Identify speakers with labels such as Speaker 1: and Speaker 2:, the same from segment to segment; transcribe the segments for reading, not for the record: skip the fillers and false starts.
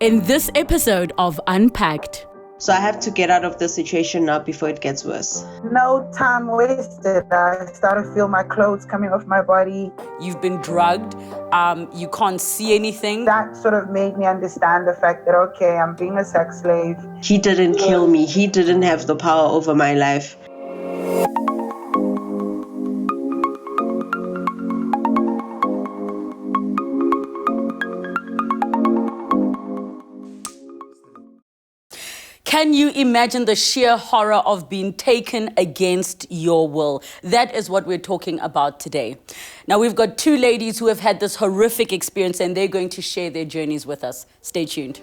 Speaker 1: In this episode of Unpacked.
Speaker 2: So I have to get out of the situation now before it gets worse.
Speaker 3: No time wasted. I started to feel my clothes coming off my body.
Speaker 1: You've been drugged. You can't see anything.
Speaker 3: That sort of made me understand the fact that, okay, I'm being a sex slave.
Speaker 2: He didn't kill me. He didn't have the power over my life.
Speaker 1: Can you imagine the sheer horror of being taken against your will? That is what we're talking about today. Now, we've got two ladies who have had this horrific experience and they're going to share their journeys with us. Stay tuned.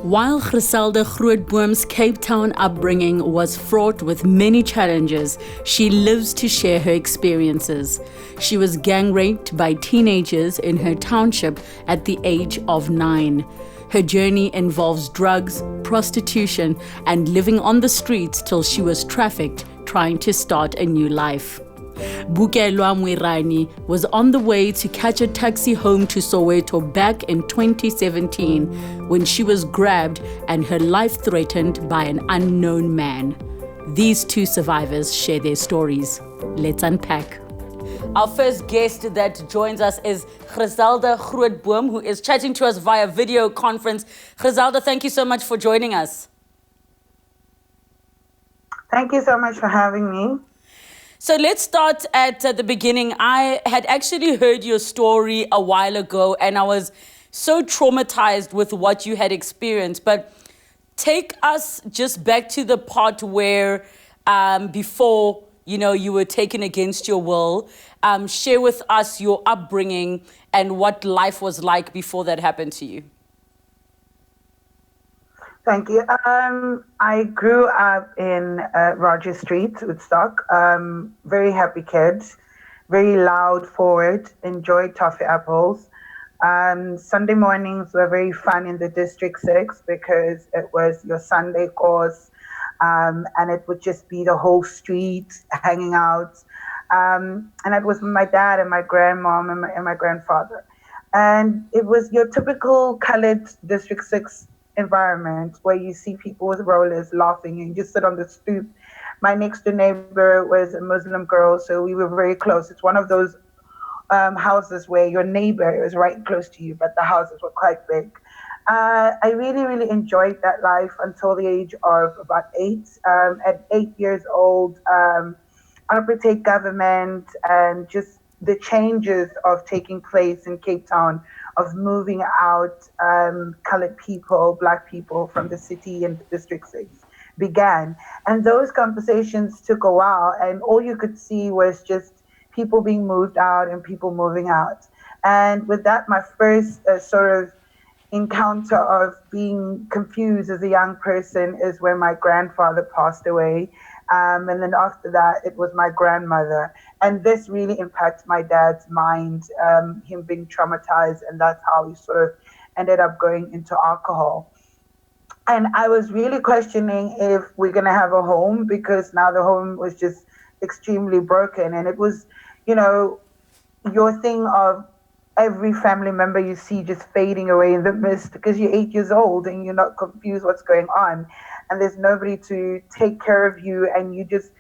Speaker 1: While Grizelda Grootboom's Cape Town upbringing was fraught with many challenges, she lives to share her experiences. She was gang raped by teenagers in her township at the age of 9. Her journey involves drugs, prostitution, and living on the streets till she was trafficked, trying to start a new life. Bukelwa Moerane was on the way to catch a taxi home to Soweto back in 2017 when she was grabbed and her life threatened by an unknown man. These two survivors share their stories. Let's unpack. Our first guest that joins us is Grizelda Grootboom, who is chatting to us via video conference. Grizelda, thank you so much for joining us.
Speaker 3: Thank you so much for having me.
Speaker 1: So let's start at the beginning. I had actually heard your story a while ago and I was so traumatized with what you had experienced. But take us just back to the part where before you were taken against your will. Share with us your upbringing and what life was like before that happened to you.
Speaker 3: Thank you. I grew up in Roger Street, Woodstock. Very happy kid, very loud, forward, enjoyed toffee apples. Sunday mornings were very fun in the District 6 because it was your Sunday course. And it would just be the whole street hanging out. And it was my dad and my grandmom and my grandfather. And it was your typical colored District 6 environment where you see people with rollers laughing and you just sit on the stoop. My next door neighbor was a Muslim girl, so we were very close. It's one of those houses where your neighbor is right close to you, but the houses were quite big. I really, really enjoyed that life until the age of about 8. At 8 years old, apartheid government and just the changes of taking place in Cape Town, of moving out colored people, black people from the city and District 6 began. And those conversations took a while, and all you could see was just people being moved out and people moving out. And with that, my first sort of encounter of being confused as a young person is when my grandfather passed away. And then after that, it was my grandmother. And this really impacted my dad's mind, him being traumatized. And that's how he sort of ended up going into alcohol. And I was really questioning if we're going to have a home, because now the home was just extremely broken. And it was, your thing of every family member you see just fading away in the mist because you're 8 years old and you're not confused what's going on. And there's nobody to take care of you, and you just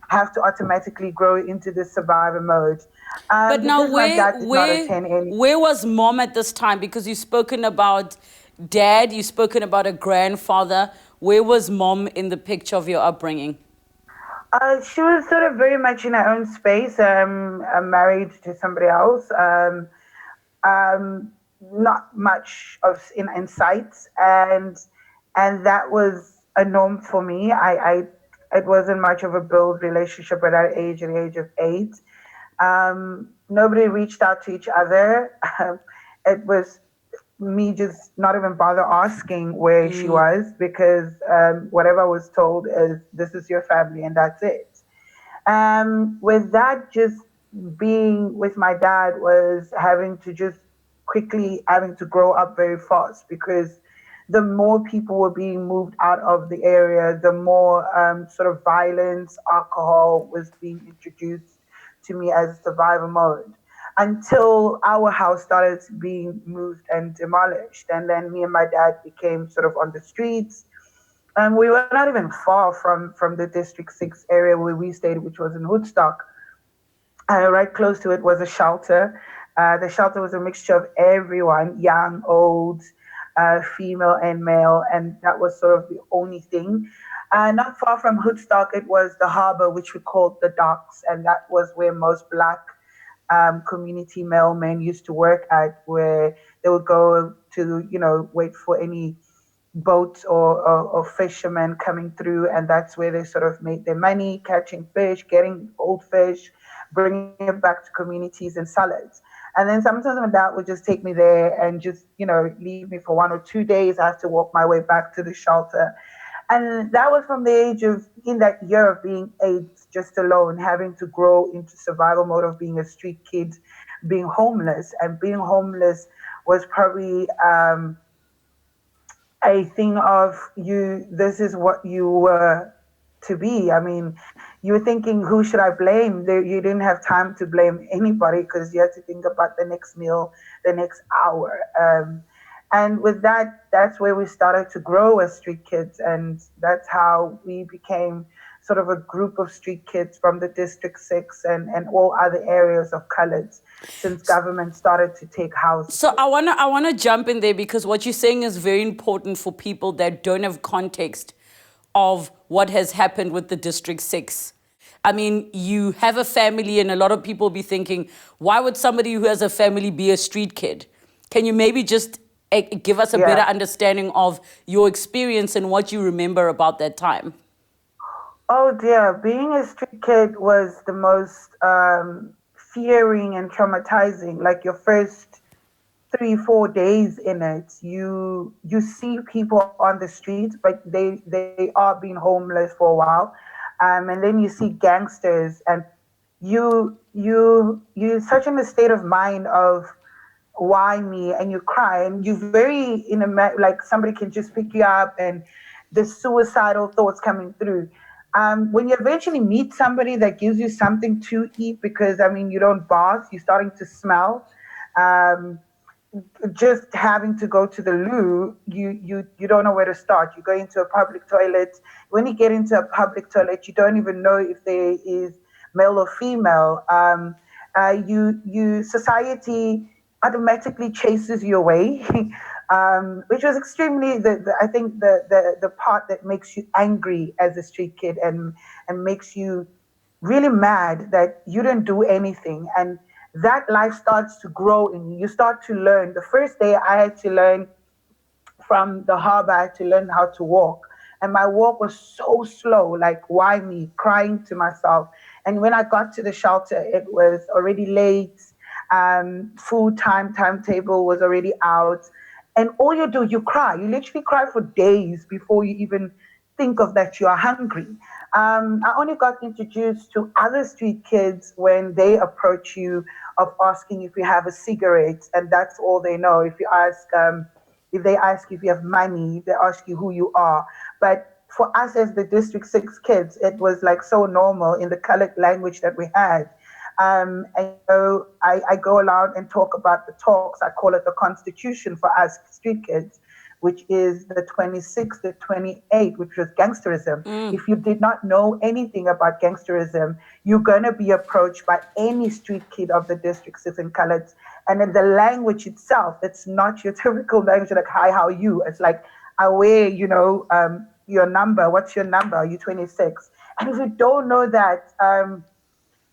Speaker 3: have to automatically grow into this survivor mode.
Speaker 1: But now where was mom at this time? Because you've spoken about dad, you've spoken about a grandfather. Where was mom in the picture of your upbringing?
Speaker 3: She was sort of very much in her own space, married to somebody else. Not much of in sight, and that was a norm for me. It wasn't much of a build relationship at that age, at the age of 8. Nobody reached out to each other. It was me just not even bother asking where she was, because whatever I was told is this is your family and that's it. With that, just being with my dad was having to grow up very fast, because the more people were being moved out of the area, the more sort of violence, alcohol was being introduced to me as a survival mode. until our house started being moved and demolished. And then me and my dad became sort of on the streets. And we were not even far from the District 6 area where we stayed, which was in Woodstock. Right close to it was a shelter. The shelter was a mixture of everyone, young, old, female, and male, and that was sort of the only thing. Not far from Woodstock, it was the harbor, which we called the docks, and that was where most black community mailmen used to work at, where they would go to, wait for any boats or fishermen coming through, and that's where they sort of made their money, catching fish, getting old fish, bringing it back to communities and sell it. And then sometimes my dad would just take me there and just, leave me for 1 or 2 days. I have to walk my way back to the shelter. And that was from the age of, in that year of being 8, just alone, having to grow into survival mode of being a street kid, being homeless. And being homeless was probably a thing of this is what you were to be. I mean, you were thinking, who should I blame? You didn't have time to blame anybody because you had to think about the next meal, the next hour. And with that, that's where we started to grow as street kids. And that's how we became sort of a group of street kids from the District 6 and all other areas of colors since government started to take houses.
Speaker 1: So I wanna jump in there because what you're saying is very important for people that don't have context of what has happened with the District 6. I mean, you have a family and a lot of people be thinking, why would somebody who has a family be a street kid? Can you maybe just give us a better understanding of your experience and what you remember about that time?
Speaker 3: Oh dear, being a street kid was the most fearing and traumatizing. Like your first 3-4 days in it, you see people on the streets, but they are being homeless for a while, and then you see gangsters, and you're such in a state of mind of why me, and you cry, and you're very like somebody can just pick you up, and the suicidal thoughts coming through. When you eventually meet somebody that gives you something to eat, because I mean you don't bath, you're starting to smell. Just having to go to the loo, you don't know where to start. You go into a public toilet. When you get into a public toilet, you don't even know if there is male or female. Society automatically chases you away, which was extremely I think the part that makes you angry as a street kid and makes you really mad that you didn't do anything. And that life starts to grow in you. You start to learn. The first day I had to learn from the harbor, I had to learn how to walk. And my walk was so slow, like why me, crying to myself. And when I got to the shelter, it was already late. Food timetable was already out. And all you do, you cry. You literally cry for days before you even think of that you are hungry. I only got introduced to other street kids when they approach you of asking if you have a cigarette, and that's all they know. If they ask if you have money, they ask you who you are. But for us as the District 6 kids, it was like so normal in the colored language that we had. And so I go around and talk about the talks. I call it the Constitution for us street kids, which is the 26, the 28, which was gangsterism. If you did not know anything about gangsterism, you're going to be approached by any street kid of the District 6 and colors. And in the language itself, it's not your typical language like, hi, how are you? It's like, aware, your number. What's your number? Are you 26? And if you don't know that,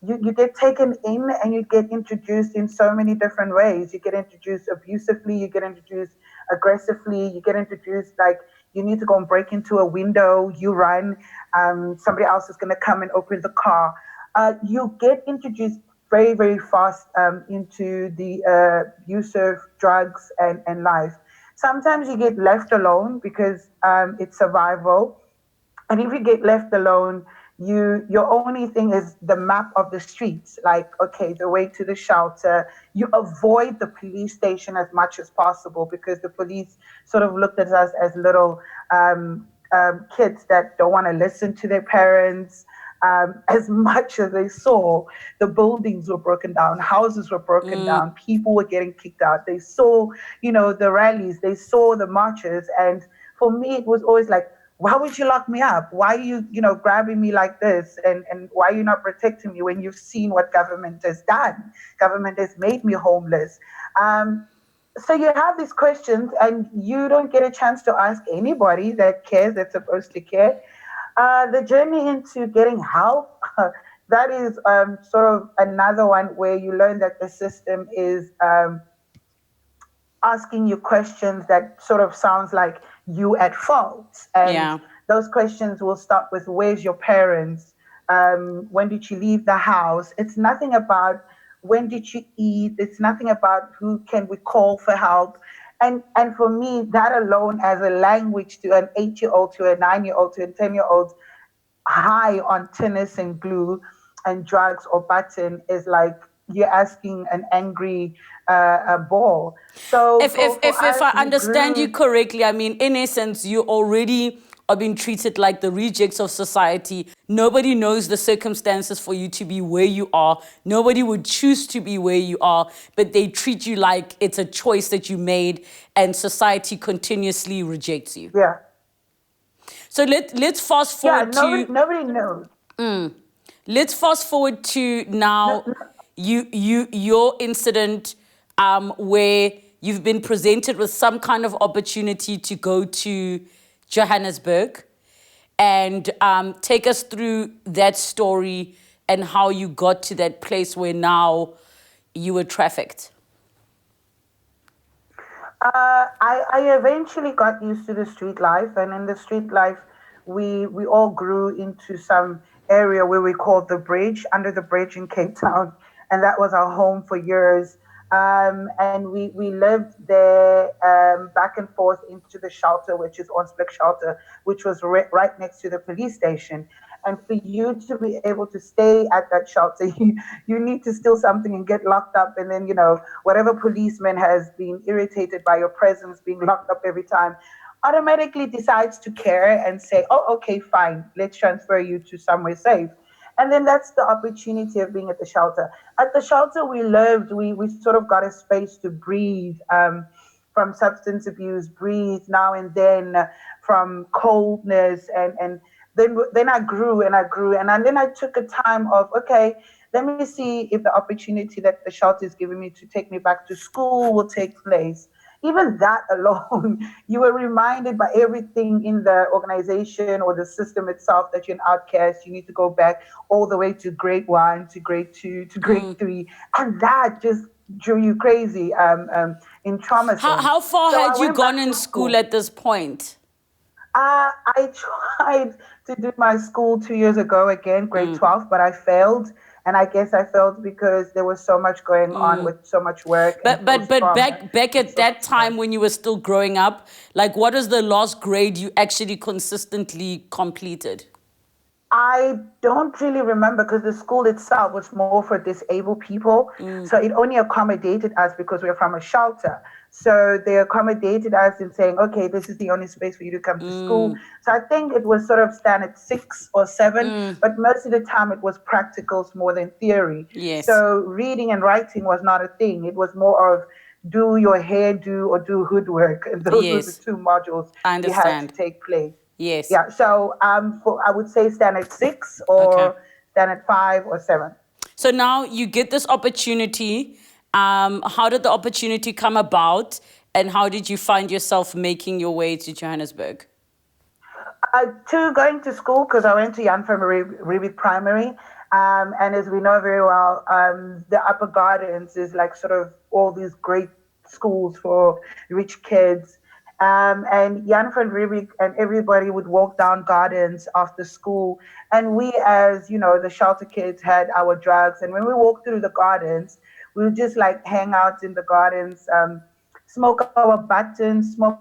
Speaker 3: you get taken in and you get introduced in so many different ways. You get introduced abusively, you get introduced aggressively, you get introduced like you need to go and break into a window, you run, somebody else is going to come and open the car. You get introduced very, very fast into the use of drugs and life. Sometimes you get left alone because it's survival. And if you get left alone, your only thing is the map of the streets, like, okay, the way to the shelter. You avoid the police station as much as possible because the police sort of looked at us as little kids that don't want to listen to their parents. as much as they saw the buildings were broken down, houses were broken down, people were getting kicked out. They saw, the rallies, they saw the marches. And for me, it was always like, why would you lock me up? Why are you, grabbing me like this? And why are you not protecting me when you've seen what government has done? Government has made me homeless. So you have these questions and you don't get a chance to ask anybody that cares, that's supposed to care. The journey into getting help, that is sort of another one where you learn that the system is asking you questions that sort of sounds like you at fault. And those questions will start with, where's your parents? When did you leave the house? It's nothing about when did you eat? It's nothing about who can we call for help. And for me, that alone as a language to an 8-year-old, to a 9-year-old, to a 10-year-old, high on tennis and glue and drugs or button is like you're asking an angry ball. So
Speaker 1: if I understand you correctly, I mean, in essence, you already are being treated like the rejects of society. Nobody knows the circumstances for you to be where you are. Nobody would choose to be where you are, but they treat you like it's a choice that you made, and society continuously rejects you.
Speaker 3: Yeah.
Speaker 1: So let's fast forward
Speaker 3: nobody knows.
Speaker 1: Let's fast forward to now. Your incident where you've been presented with some kind of opportunity to go to Johannesburg, and take us through that story and how you got to that place where now you were trafficked.
Speaker 3: I eventually got used to the street life, and in the street life, we all grew into some area where we called the bridge, under the bridge in Cape Town, and that was our home for years. And we lived there back and forth into the shelter, which is Onsplek shelter, which was right next to the police station. And for you to be able to stay at that shelter, you need to steal something and get locked up. And then, whatever policeman has been irritated by your presence being locked up every time, automatically decides to care and say, oh, okay, fine, let's transfer you to somewhere safe. And then that's the opportunity of being at the shelter. At the shelter we lived, we sort of got a space to breathe from substance abuse, breathe now and then from coldness. And then I grew and I grew. And then I took a time of, okay, let me see if the opportunity that the shelter is giving me to take me back to school will take place. Even that alone, you were reminded by everything in the organization or the system itself that you're an outcast. You need to go back all the way to grade 1, to grade 2, to grade 3. And that just drew you crazy in trauma.
Speaker 1: How far had you gone in school at this point?
Speaker 3: I tried to do my school 2 years ago again, grade 12, but I failed. And I guess I failed because there was so much going on with so much work.
Speaker 1: But back at that time when you were still growing up, like what was the last grade you actually consistently completed?
Speaker 3: I don't really remember because the school itself was more for disabled people. So it only accommodated us because we're from a shelter. So they accommodated us in saying, okay, this is the only space for you to come to school. So I think it was sort of standard 6 or 7, but most of the time it was practicals more than theory.
Speaker 1: Yes.
Speaker 3: So reading and writing was not a thing. It was more of do your hairdo or do hoodwork. And those were the 2 modules we had to take place.
Speaker 1: Yes.
Speaker 3: Yeah. So I would say standard 6 or standard 5 or 7.
Speaker 1: So now you get this opportunity. How did the opportunity come about, and how did you find yourself making your way to Johannesburg?
Speaker 3: To going to school, because I went to Jan van Riebeeck Primary. And as we know very well, the Upper Gardens is like sort of all these great schools for rich kids. And Jan van Riebeeck and everybody would walk down Gardens after school. And we, as, the shelter kids, had our drugs. And when we walked through the Gardens, we would just like hang out in the Gardens, smoke our buttons, smoke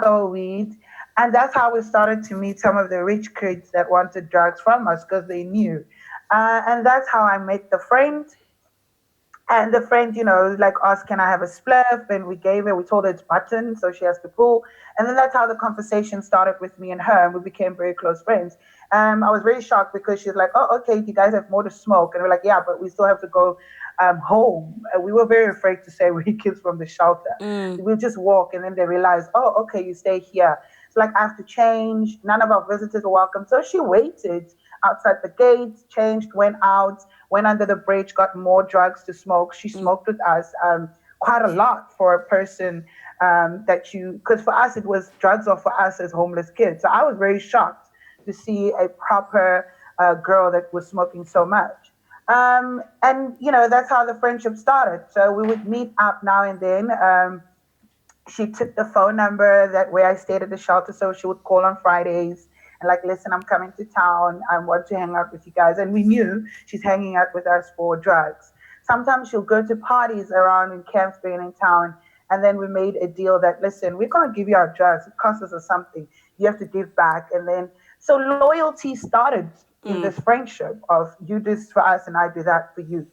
Speaker 3: our weed. And that's how we started to meet some of the rich kids that wanted drugs from us because they knew. And that's how I met the friend. And the friend, like asked, can I have a spliff? And we told her it's button, so she has to pull. And then that's how the conversation started with me and her, and we became very close friends. I was very shocked because she's like, oh, okay, you guys have more to smoke. And we're like, yeah, but we still have to go home. We were very afraid to say we're kids from the shelter. We'll just walk, and then they realized, oh, okay, you stay here. So like I have to change. None of our visitors were welcome. So she waited outside the gates, changed, went out, went under the bridge, got more drugs to smoke. She smoked with us quite a lot for a person because for us it was drugs or for us as homeless kids. So I was very shocked to see a proper girl that was smoking so much. And that's how the friendship started. So we would meet up now and then. She took the phone number that where I stayed at the shelter, so she would call on Fridays and like, listen, I'm coming to town. I want to hang out with you guys. And we knew she's hanging out with us for drugs. Sometimes she'll go to parties around in camps being in town. And then we made a deal that, listen, we can't give you our drugs. It costs us something. You have to give back. And then, so loyalty started in this friendship of you do this for us and I do that for you.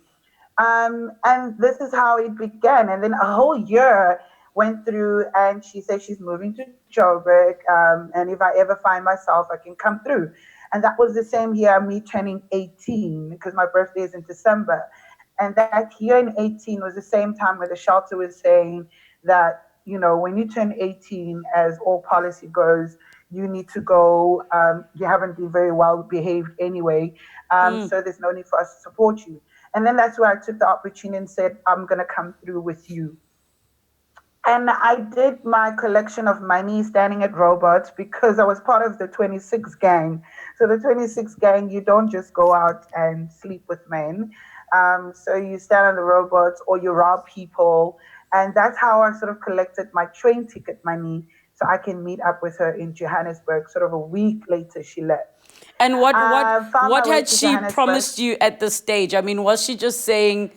Speaker 3: And this is how it began. And then a whole year went through, and she said she's moving to Joburg. And if I ever find myself, I can come through. And that was the same year, me turning 18, because my birthday is in December. And that year in 18 was the same time where the shelter was saying that, when you turn 18, as all policy goes, you need to go. You haven't been very well behaved anyway. So there's no need for us to support you. And then that's where I took the opportunity and said, I'm going to come through with you. And I did my collection of money standing at robots because I was part of the 26 gang. So the 26 gang, you don't just go out and sleep with men. So you stand on the robots or you rob people. And that's how I sort of collected my train ticket money so I can meet up with her in Johannesburg. Sort of a week later, she left.
Speaker 1: And what had she
Speaker 3: Johannesburg.
Speaker 1: promised you at this stage? I mean, was she just saying,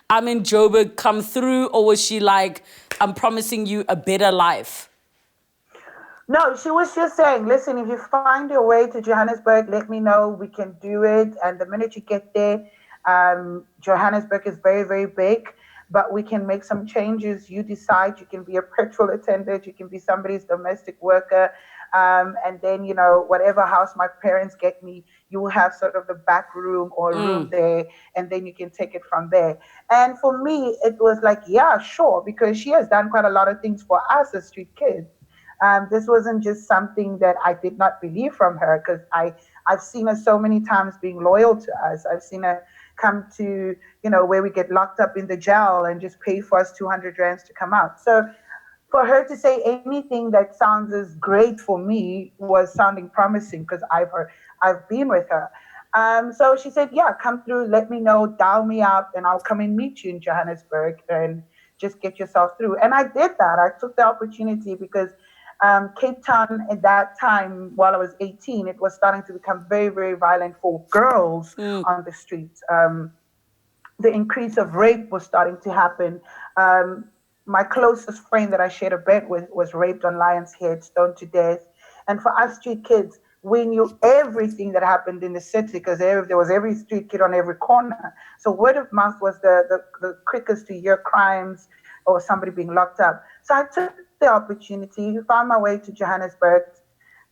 Speaker 1: I'm in Joburg, come through? Or was she like, I'm promising you a better life?
Speaker 3: No, she was just saying, listen, if you find your way to Johannesburg, let me know. We can do it. And the minute you get there, Johannesburg is very, very big, but we can make some changes. You decide. You can be a petrol attendant. You can be somebody's domestic worker. And then, whatever house my parents get me, you will have sort of the back room or room there, and then you can take it from there. And for me, it was like, yeah, sure, because she has done quite a lot of things for us as street kids. This wasn't just something that I did not believe from her, because I've seen her so many times being loyal to us. I've seen her come to, where we get locked up in the jail and just pay for us 200 rands to come out. So for her to say anything that sounds as great for me was sounding promising, because I've been with her. So she said, yeah, come through, let me know, dial me up, and I'll come and meet you in Johannesburg and just get yourself through. And I did that. I took the opportunity because Cape Town at that time, while I was 18, it was starting to become very, very violent for girls on the streets. The increase of rape was starting to happen. My closest friend that I shared a bed with was raped on Lion's Head, stoned to death. And for us street kids, we knew everything that happened in the city because there was every street kid on every corner. So word of mouth was the quickest to hear crimes or somebody being locked up. So I took the opportunity, found my way to Johannesburg,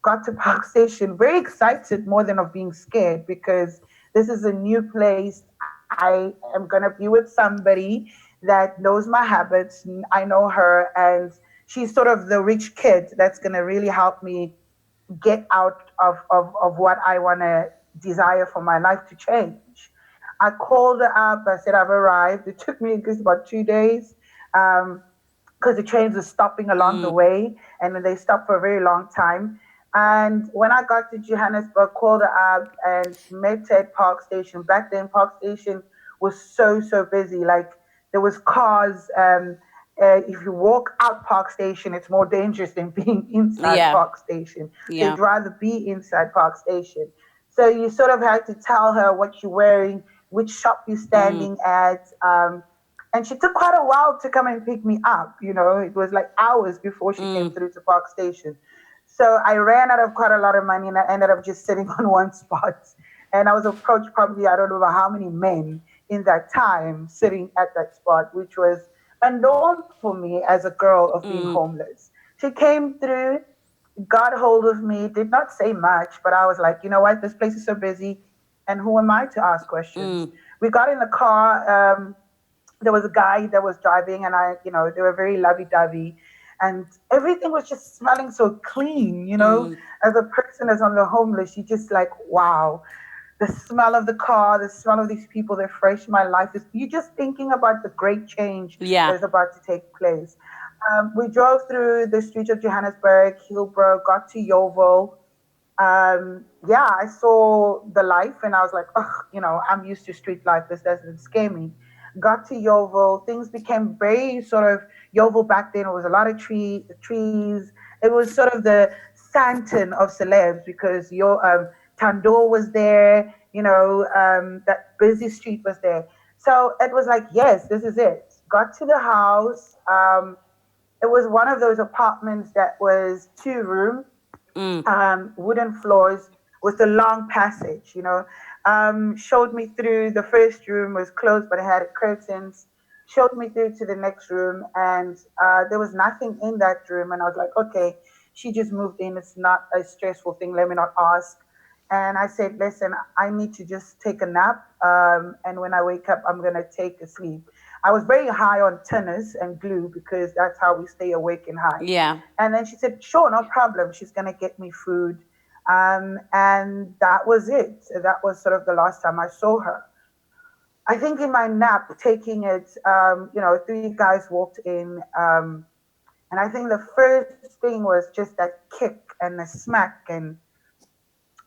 Speaker 3: got to Park Station, very excited more than of being scared, because this is a new place. I am going to be with somebody that knows my habits. I know her, and she's sort of the rich kid that's going to really help me get out of what I want to desire for my life to change. I called her up. I said, I've arrived. It took me just about 2 days. Because the trains were stopping along the way, and then they stopped for a very long time. And when I got to Johannesburg, called her up and met her at Park Station. Back then, Park Station was so busy. Like, there was cars. If you walk out Park Station, it's more dangerous than being inside Park Station.
Speaker 1: Yeah.
Speaker 3: You'd rather be inside Park Station. So you sort of had to tell her what you're wearing, which shop you're standing at. And she took quite a while to come and pick me up. It was like hours before she came through to Park Station. So I ran out of quite a lot of money, and I ended up just sitting on one spot. And I was approached probably, I don't know how many men in that time sitting at that spot, which was a norm for me as a girl of being homeless. She came through, got hold of me, did not say much, but I was like, you know what, this place is so busy, and who am I to ask questions? We got in the car. There was a guy that was driving, and they were very lovey-dovey, and everything was just smelling so clean. As a person that's on the homeless, you just like, wow, the smell of the car, the smell of these people, they're fresh. My life is, you're just thinking about the great change
Speaker 1: Yeah.
Speaker 3: that is about to take place. We drove through the streets of Johannesburg, Hillbrow, got to Yeovil. I saw the life, and I was like, I'm used to street life. This doesn't scare me. Got to Yeovil, things became very sort of Yeovil back then. It was a lot of trees. It was sort of the Santon of celebs because your Tandoor was there. That busy street was there. So it was like, yes, this is it. Got to the house. It was one of those apartments that was 2 room, wooden floors with a long passage, showed me through. The first room was closed, but it had curtains. Showed me through to the next room, and there was nothing in that room. And I was like, okay, she just moved in. It's not a stressful thing. Let me not ask. And I said, listen, I need to just take a nap. And when I wake up, I'm going to take a sleep. I was very high on tennis and glue because that's how we stay awake and high.
Speaker 1: Yeah.
Speaker 3: And then she said, sure, no problem. She's going to get me food. And that was it. That was sort of the last time I saw her. I think in my nap, taking it, 3 guys walked in. And I think the first thing was just that kick and the smack, and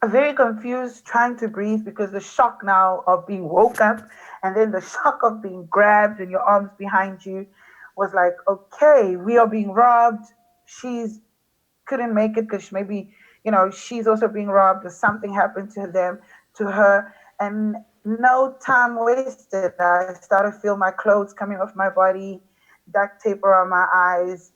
Speaker 3: very confused, trying to breathe because the shock now of being woke up and then the shock of being grabbed and your arms behind you was like, okay, we are being robbed. She's couldn't make it because maybe, she's also being robbed or something happened to her. And no time wasted. I started to feel my clothes coming off my body, duct tape around my eyes.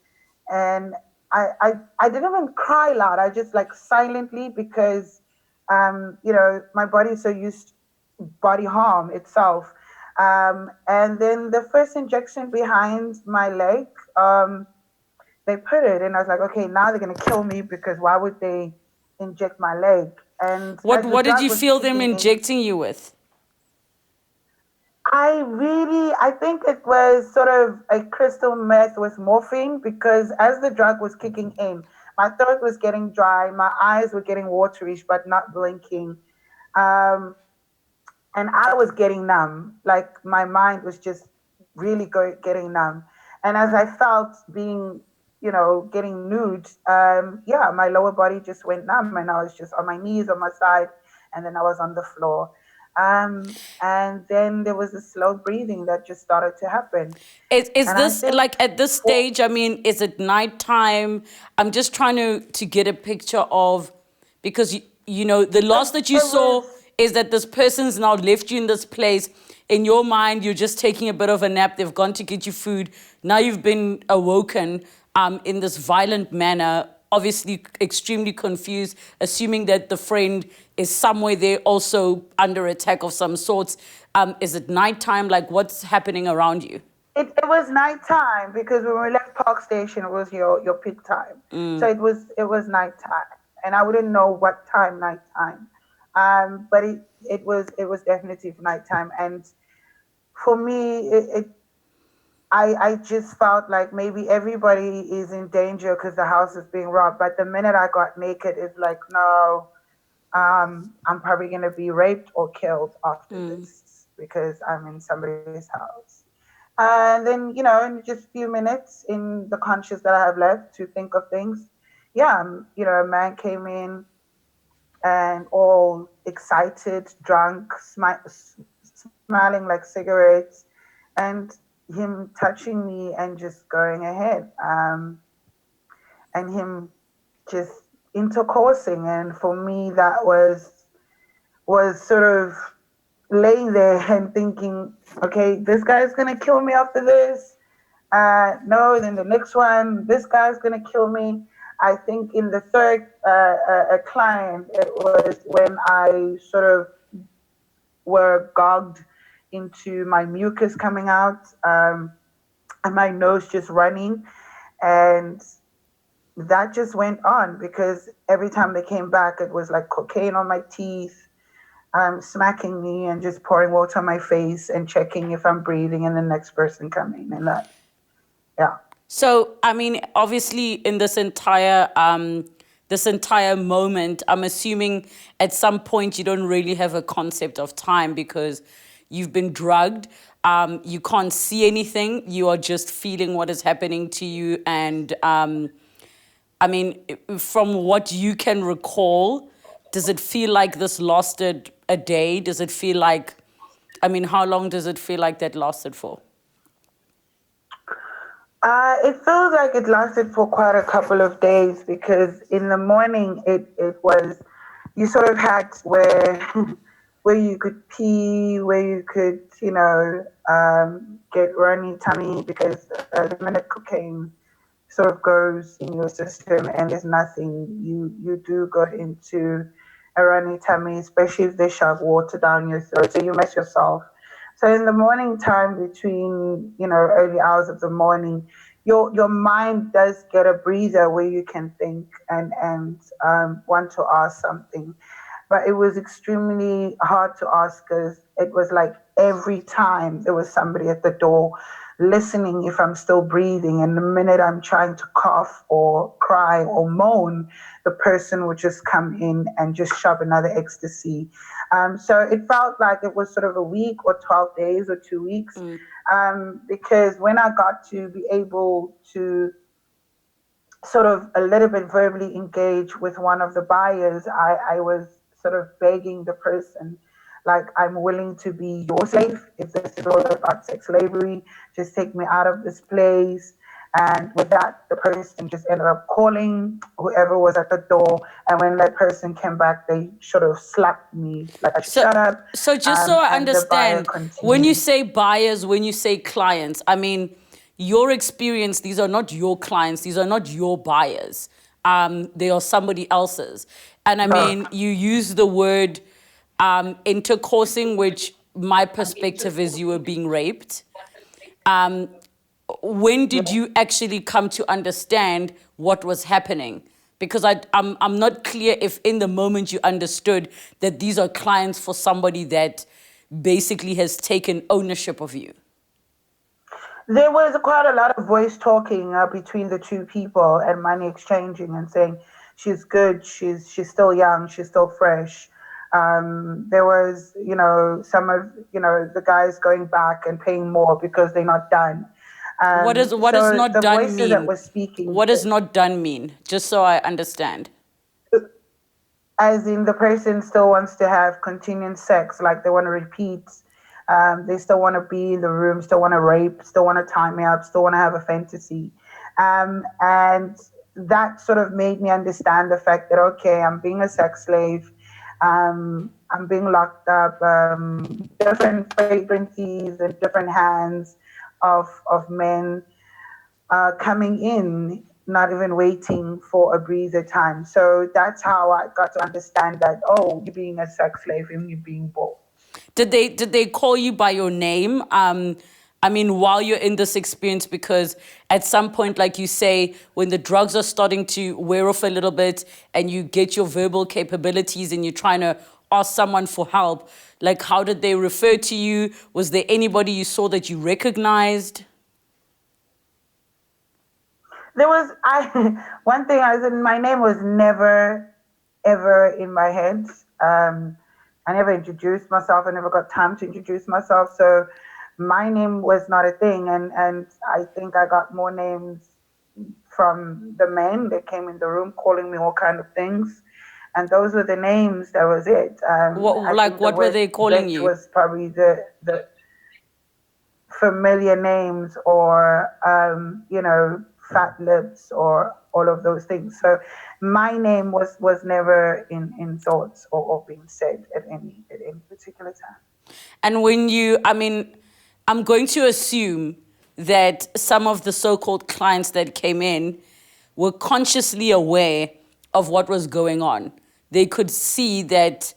Speaker 3: And I didn't even cry loud. I just like silently because my body is so used to body harm itself. And then the first injection behind my leg, they put it, and I was like, okay, now they're gonna kill me because why would they inject my leg? And
Speaker 1: What did you feel them injecting you with?
Speaker 3: I think it was sort of a crystal meth with morphine because as the drug was kicking in, my throat was getting dry, my eyes were getting waterish but not blinking. And I was getting numb. Like my mind was just really getting numb. And as I felt being, getting nude, my lower body just went numb, and I was just on my knees, on my side, and then I was on the floor. And then there was a slow breathing that just started to happen.
Speaker 1: Is this like at this stage? I mean, is it nighttime? I'm just trying to get a picture of, because the last that you saw is that this person's now left you in this place. In your mind, you're just taking a bit of a nap. They've gone to get you food. Now you've been awoken in this violent manner, obviously extremely confused, assuming that the friend is somewhere there also under attack of some sorts. Is it nighttime? Like, what's happening around you?
Speaker 3: It was nighttime because when we left Park Station, it was your peak time. So it was nighttime, and I wouldn't know what time nighttime. But it was definitely nighttime, and for me, I just felt like maybe everybody is in danger because the house is being robbed. But the minute I got naked, it's like, no, I'm probably gonna be raped or killed after this because I'm in somebody's house. And then, in just a few minutes in the conscious that I have left to think of things, a man came in and all excited, drunk, smiling like cigarettes, and him touching me and just going ahead, and him just intercoursing. And for me, that was sort of laying there and thinking, okay, this guy's gonna kill me after this. No, then the next one, this guy's gonna kill me. I think in the third client, it was when I sort of were gagged into my mucus coming out, and my nose just running. And that just went on because every time they came back, it was like cocaine on my teeth, smacking me and just pouring water on my face and checking if I'm breathing, and the next person coming and that. Yeah.
Speaker 1: So, I mean, obviously in this entire moment, I'm assuming at some point you don't really have a concept of time because you've been drugged. You can't see anything. You are just feeling what is happening to you. And I mean, from what you can recall, does it feel like this lasted a day? Does it feel like, I mean, how long does it feel like that lasted for?
Speaker 3: It feels like it lasted for quite a couple of days because in the morning it was, you sort of had where you could pee, where you could, get runny tummy because the minute cocaine sort of goes in your system and there's nothing, you do go into a runny tummy, especially if they shove water down your throat, so you mess yourself. So in the morning time between, early hours of the morning, your mind does get a breather where you can think and want to ask something. But it was extremely hard to ask because it was like every time there was somebody at the door listening if I'm still breathing. And the minute I'm trying to cough or cry or moan, the person would just come in and just shove another ecstasy. So it felt like it was sort of a week or 12 days or 2 weeks. Because when I got to be able to sort of a little bit verbally engage with one of the buyers, I was sort of begging the person, like, I'm willing to be your slave. If this is all about sex slavery, just take me out of this place. And with that, the person just ended up calling whoever was at the door. And when that person came back, they sort of slapped me like I should shut up.
Speaker 1: So just so I understand, when you say buyers, when you say clients, I mean, your experience, these are not your clients, these are not your buyers. They are somebody else's. And I mean, you use the word intercoursing, which my perspective is you were being raped. When did you actually come to understand what was happening? Because I'm not clear if in the moment you understood that these are clients for somebody that basically has taken ownership of you.
Speaker 3: There was quite a lot of voice talking between the two people and money exchanging and saying, she's good, she's still young, she's still fresh. There was, some of, the guys going back and paying more because they're not done.
Speaker 1: What does not done mean?
Speaker 3: That were speaking,
Speaker 1: what does not done mean? Just so I understand.
Speaker 3: As in the person still wants to have continuing sex, like they want to repeat. They still want to be in the room, still want to rape, still want to tie me up, still want to have a fantasy. And that sort of made me understand the fact that, okay, I'm being a sex slave. I'm being locked up, different fragrancies and different hands of men coming in, not even waiting for a breather time. So that's how I got to understand that, oh, you're being a sex slave and you're being bought.
Speaker 1: Did they call you by your name? I mean, while you're in this experience, because at some point, like you say, when the drugs are starting to wear off a little bit and you get your verbal capabilities and you're trying to ask someone for help, like, how did they refer to you? Was there anybody you saw that you recognized?
Speaker 3: There was, one thing I said, my name was never, ever in my head. I never introduced myself. I never got time to introduce myself. So my name was not a thing. And I think I got more names from the men that came in the room calling me all kind of things. And those were the names. That was it.
Speaker 1: What were they calling you?
Speaker 3: Was probably the familiar names or, fat lips or all of those things. So my name was never in thoughts or being said at any particular time.
Speaker 1: And when I'm going to assume that some of the so-called clients that came in were consciously aware of what was going on. They could see that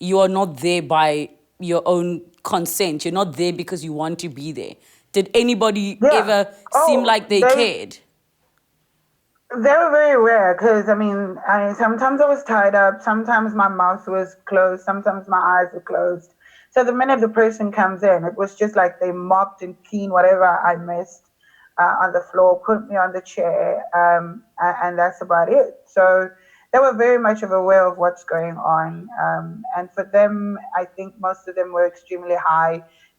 Speaker 1: you are not there by your own consent. You're not there because you want to be there. Did anybody
Speaker 3: Yeah.
Speaker 1: ever seem like they cared?
Speaker 3: They were very rare because, I mean, sometimes I was tied up, sometimes my mouth was closed, sometimes my eyes were closed. So the minute the person comes in, it was just like they mopped and cleaned whatever I missed on the floor, put me on the chair, and that's about it. So they were very much aware of what's going on. And for them, I think most of them were extremely high,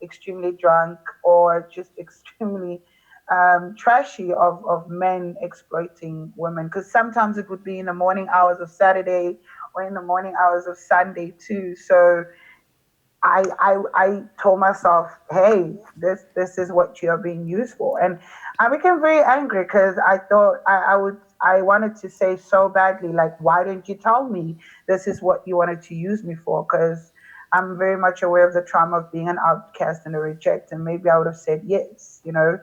Speaker 3: extremely drunk, or just extremely trashy of men exploiting women, because sometimes it would be in the morning hours of Saturday or in the morning hours of Sunday too. So I told myself, hey, this is what you are being used for, and I became very angry because I thought I wanted to say so badly, like, why didn't you tell me this is what you wanted to use me for? Because I'm very much aware of the trauma of being an outcast and a reject, and maybe I would have said yes, you know.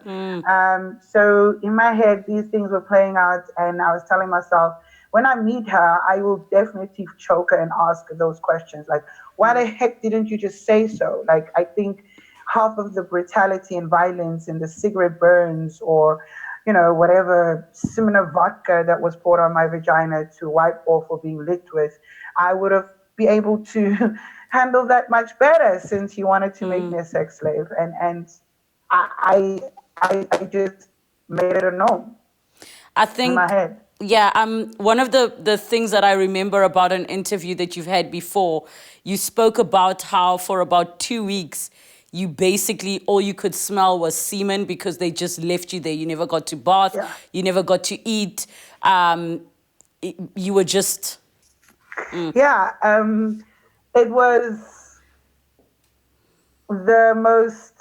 Speaker 3: So in my head, these things were playing out, and I was telling myself, when I meet her, I will definitely choke her and ask her those questions, like, why the heck didn't you just say so? Like, I think half of the brutality and violence and the cigarette burns, or whatever similar vodka that was poured on my vagina to wipe off or being licked with, I would have been able to handle that much better, since he wanted to make me a sex slave. And I just made it a norm
Speaker 1: I
Speaker 3: in
Speaker 1: think,
Speaker 3: my head.
Speaker 1: yeah, one of the things that I remember about an interview that you've had before, you spoke about how for about 2 weeks, you basically, all you could smell was semen because they just left you there. You never got to bath.
Speaker 3: Yeah.
Speaker 1: You never got to eat. You were just...
Speaker 3: Yeah, it was the most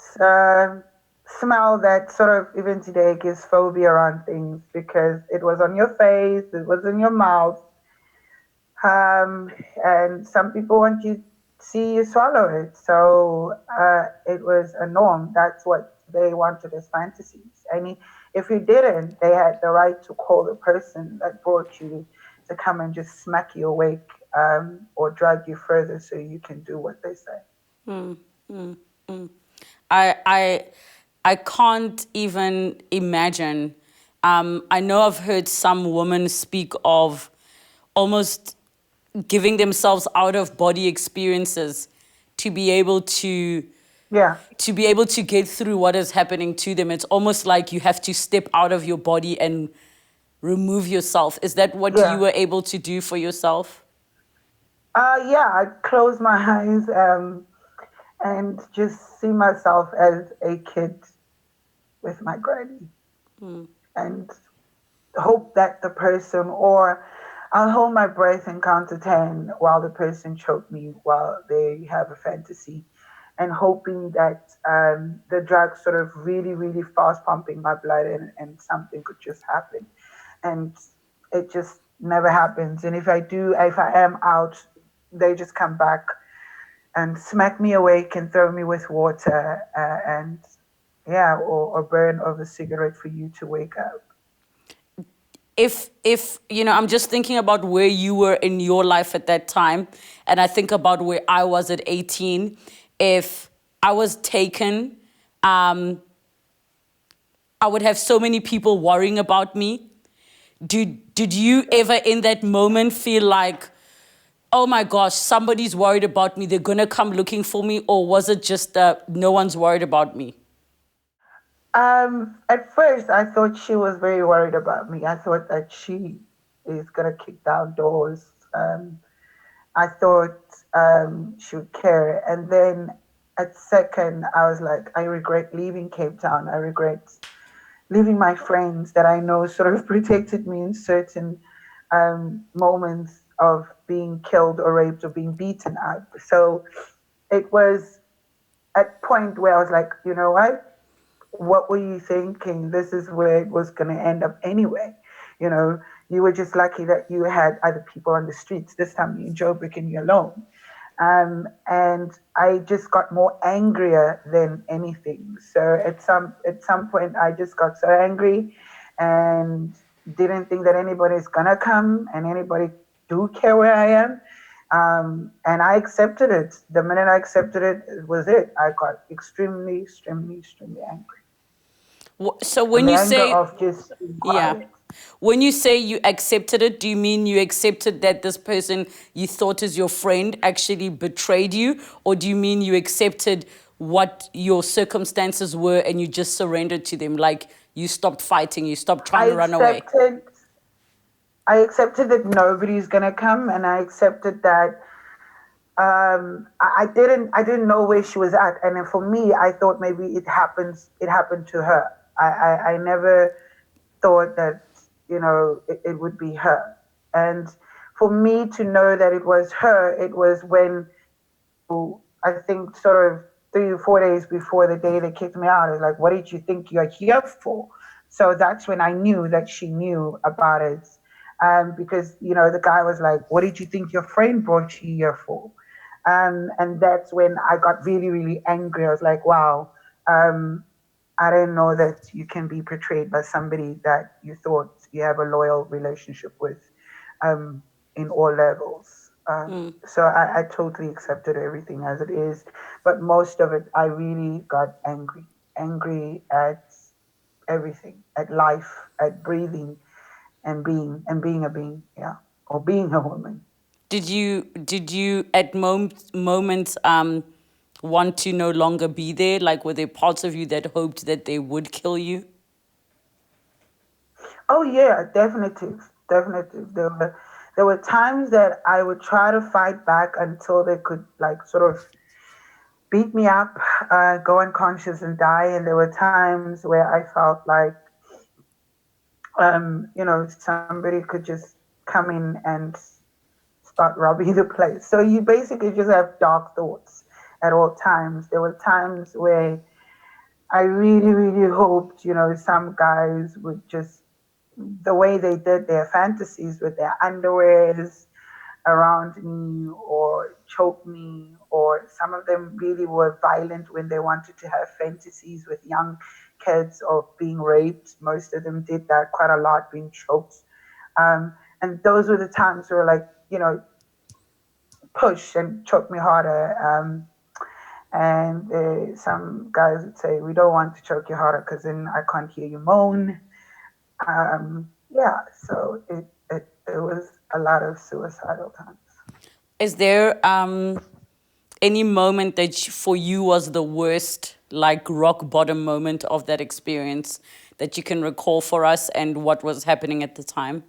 Speaker 3: smell that sort of even today gives phobia around things, because it was on your face, it was in your mouth, and some people want you to see you swallow it. So it was a norm. That's what they wanted as fantasies. If you didn't, they had the right to call the person that brought you to come and just smack you awake, or drag you further so you can do what they say.
Speaker 1: I can't even imagine. I know I've heard some women speak of almost giving themselves out of body experiences to be able to
Speaker 3: Yeah.
Speaker 1: get through what is happening to them. It's almost like you have to step out of your body and remove yourself. Is that what you
Speaker 3: Yeah.
Speaker 1: were able to do for yourself?
Speaker 3: Yeah, I close my eyes and just see myself as a kid with my granny, and hope that the person, or I'll hold my breath and count to 10 while the person choked me while they have a fantasy, and hoping that the drug sort of really, really fast pumping my blood, and something could just happen. And it just never happens. And if I am out, they just come back and smack me awake and throw me with water, and yeah, or burn of a cigarette for you to wake up.
Speaker 1: If I'm just thinking about where you were in your life at that time, and I think about where I was at 18. If I was taken, I would have so many people worrying about me. Did you ever in that moment feel like, oh my gosh, somebody's worried about me, they're gonna come looking for me? Or was it just no one's worried about me?
Speaker 3: At first, I thought she was very worried about me. I thought that she is gonna kick down doors. I thought she would care. And then at second, I was like, I regret leaving Cape Town. I regret leaving my friends that I know sort of protected me in certain moments of being killed or raped or being beaten up. So it was at point where I was like, you know what were you thinking? This is where it was going to end up anyway. You were just lucky that you had other people on the streets. This time you in Joburg and you're alone. And I just got more angrier than anything. So at some point, I just got so angry and didn't think that anybody's gonna come and anybody do care where I am. And I accepted it. The minute I accepted it, it was it. I got extremely, extremely, extremely angry.
Speaker 1: So
Speaker 3: And
Speaker 1: when
Speaker 3: the
Speaker 1: you
Speaker 3: anger
Speaker 1: say,
Speaker 3: of just being
Speaker 1: yeah,
Speaker 3: quiet.
Speaker 1: when you say you accepted it, do you mean you accepted that this person you thought is your friend actually betrayed you? Or do you mean you accepted what your circumstances were and you just surrendered to them? Like you stopped fighting, you stopped trying
Speaker 3: I
Speaker 1: to run away?
Speaker 3: accepted that nobody's gonna come, and I accepted that I didn't know where she was at, and then for me, I thought maybe it happened to her. I never thought that it would be her, and for me to know that it was her, it was when I think sort of 3 or 4 days before the day they kicked me out. It was like, what did you think you're here for? So that's when I knew that she knew about it. Because, the guy was like, what did you think your friend brought you here for? And that's when I got really, really angry. I was like, wow, I didn't know that you can be portrayed by somebody that you thought you have a loyal relationship with in all levels. So I totally accepted everything as it is. But most of it, I really got angry at everything, at life, at breathing and being a being, yeah, or being a woman.
Speaker 1: Did you at moments want to no longer be there? Like were there parts of you that hoped that they would kill you?
Speaker 3: Oh yeah, definitely, definitely. There were times that I would try to fight back until they could like sort of beat me up, go unconscious and die. And there were times where I felt like, somebody could just come in and start robbing the place. So you basically just have dark thoughts at all times. There were times where I really, really hoped, some guys would just, the way they did their fantasies with their underwears around me or choke me, or some of them really were violent when they wanted to have fantasies with young kids of being raped. Most of them did that quite a lot, being choked. And those were the times where like, push and choke me harder. And some guys would say, we don't want to choke you harder because then I can't hear you moan. Yeah, so it was a lot of suicidal times.
Speaker 1: Is there any moment that for you was the worst, like rock bottom moment of that experience that you can recall for us and what was happening at the time?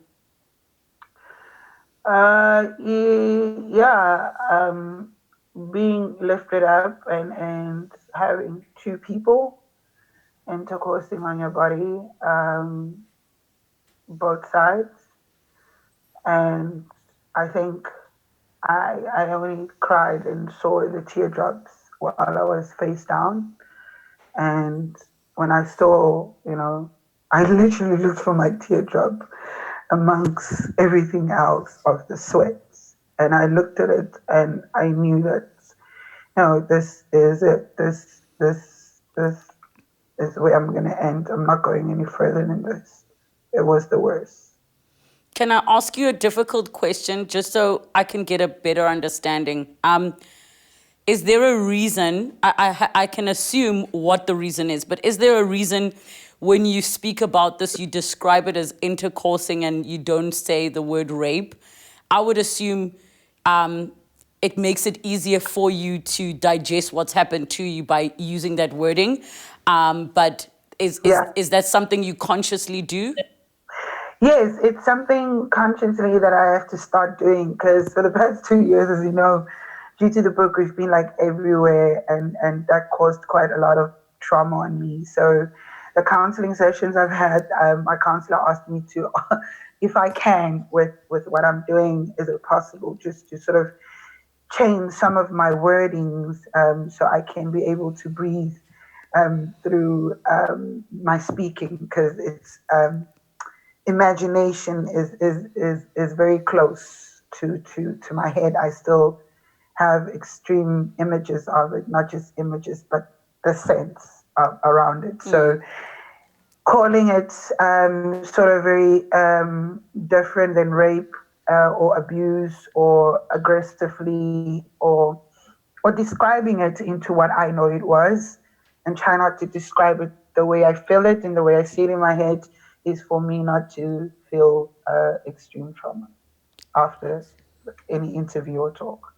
Speaker 3: Yeah, being lifted up and having two people intercoursing on your body, both sides. And I think I only cried and saw the teardrops while I was face down. And when I saw, I literally looked for my teardrop amongst everything else of the sweat. And I looked at it and I knew that, this is it. This is where I'm going to end. I'm not going any further than this. It was the worst.
Speaker 1: Can I ask you a difficult question just so I can get a better understanding? Is there a reason, I can assume what the reason is, but is there a reason when you speak about this, you describe it as intercoursing and you don't say the word rape? I would assume it makes it easier for you to digest what's happened to you by using that wording. But is
Speaker 3: Yeah.
Speaker 1: that something you consciously do?
Speaker 3: Yes, it's something consciously that I have to start doing because for the past 2 years, as you know, due to the book, we've been like everywhere, and that caused quite a lot of trauma on me. So the counseling sessions I've had, my counselor asked me to, if I can, with what I'm doing, is it possible just to sort of change some of my wordings so I can be able to breathe through my speaking because it's imagination is very close to my head. I still have extreme images of it, not just images, but the sense around it. So calling it sort of very different than rape or abuse or aggressively or describing it into what I know it was, and try not to describe it the way I feel it and the way I see it in my head, is for me not to feel extreme trauma after any interview or talk.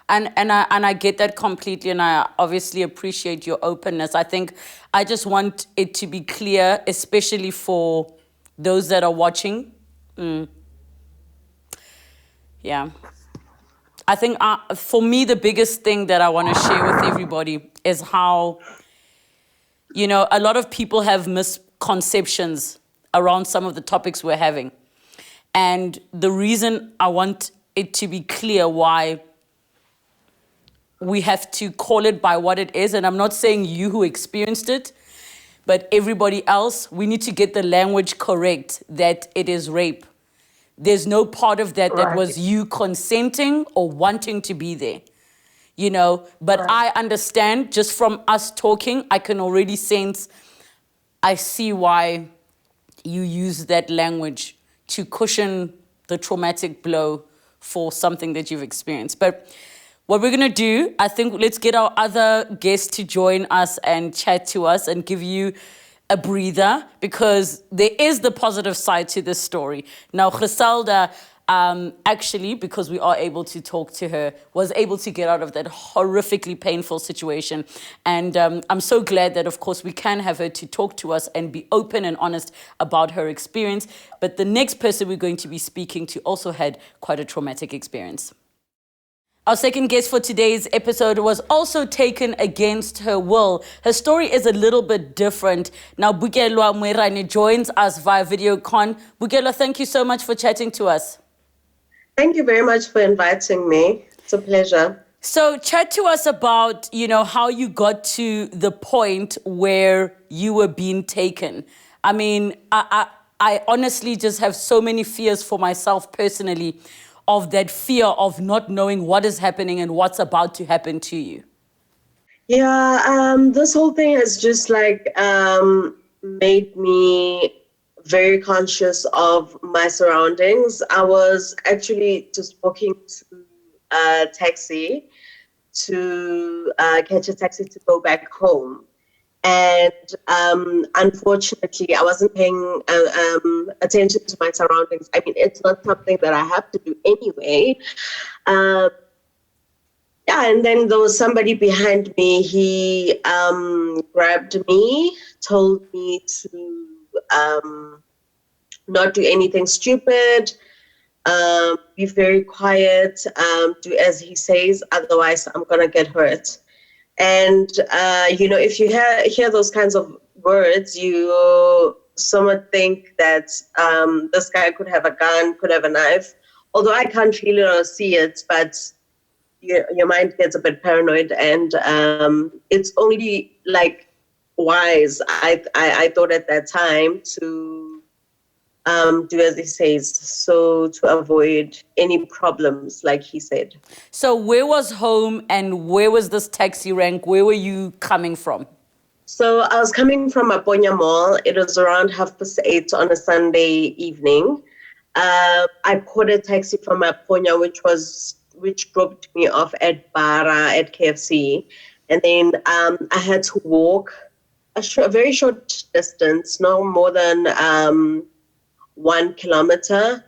Speaker 1: And I get that completely, and I obviously appreciate your openness. I think I just want it to be clear, especially for those that are watching. Yeah. I think for me, the biggest thing that I want to share with everybody is how, a lot of people have misconceptions around some of the topics we're having. And the reason I want it to be clear why we have to call it by what it is, and I'm not saying you who experienced it, but everybody else, we need to get the language correct that it is rape. There's no part of that that was you consenting or wanting to be there, But I understand, just from us talking, I can already sense, I see why you use that language to cushion the traumatic blow for something that you've experienced. But what we're going to do, I think, let's get our other guests to join us and chat to us and give you a breather, because there is the positive side to this story. Now, Grizelda, actually, because we are able to talk to her, was able to get out of that horrifically painful situation. And I'm so glad that, of course, we can have her to talk to us and be open and honest about her experience. But the next person we're going to be speaking to also had quite a traumatic experience. Our second guest for today's episode was also taken against her will. Her story is a little bit different. Now, Bukelwa Moerane joins us via video con. Bukelwa, thank you so much for chatting to us.
Speaker 2: Thank you very much for inviting me. It's a pleasure.
Speaker 1: So chat to us about, how you got to the point where you were being taken. I mean, I honestly just have so many fears for myself personally, of that fear of not knowing what is happening and what's about to happen to you.
Speaker 2: Yeah, this whole thing has just made me very conscious of my surroundings. I was actually just walking to a taxi to catch a taxi to go back home. And unfortunately, I wasn't paying attention to my surroundings. I mean, it's not something that I have to do anyway. And then there was somebody behind me. He grabbed me, told me to not do anything stupid, be very quiet, do as he says, otherwise I'm going to get hurt. And, if you hear those kinds of words, you somewhat think that this guy could have a gun, could have a knife. Although I can't really see it, but your mind gets a bit paranoid. And it's only wise, I thought at that time, to do as he says, so to avoid any problems, like he said.
Speaker 1: So where was home and where was this taxi rank? Where were you coming from?
Speaker 2: So I was coming from Aponya Mall. It was around 8:30 on a Sunday evening. I caught a taxi from Aponya, which dropped me off at Bara at KFC. And then I had to walk a very short distance, no more than 1 kilometer,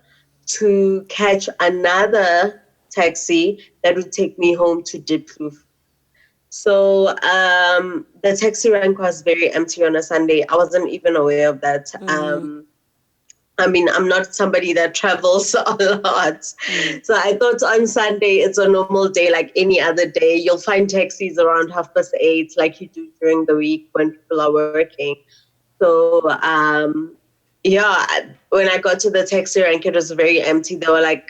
Speaker 2: to catch another taxi that would take me home to Diepkloof. So the taxi rank was very empty on a Sunday. I wasn't even aware of that. I mean, I'm not somebody that travels a lot. So I thought on Sunday, it's a normal day like any other day. You'll find taxis around 8:30 like you do during the week when people are working. So, when I got to the taxi rank, it was very empty. There were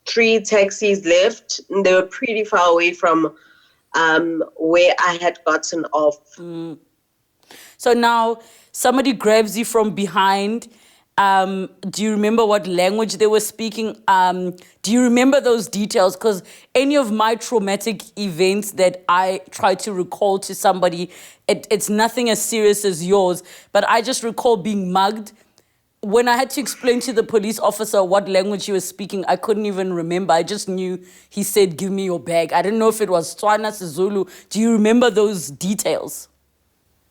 Speaker 2: 3 taxis left, and they were pretty far away from where I had gotten off.
Speaker 1: So now somebody grabs you from behind. Do you remember what language they were speaking? Do you remember those details? Because any of my traumatic events that I try to recall to somebody, it's nothing as serious as yours. But I just recall being mugged, when I had to explain to the police officer what language he was speaking, I couldn't even remember. I just knew he said, "Give me your bag." I didn't know if it was Tswana, Zulu. Do you remember those details?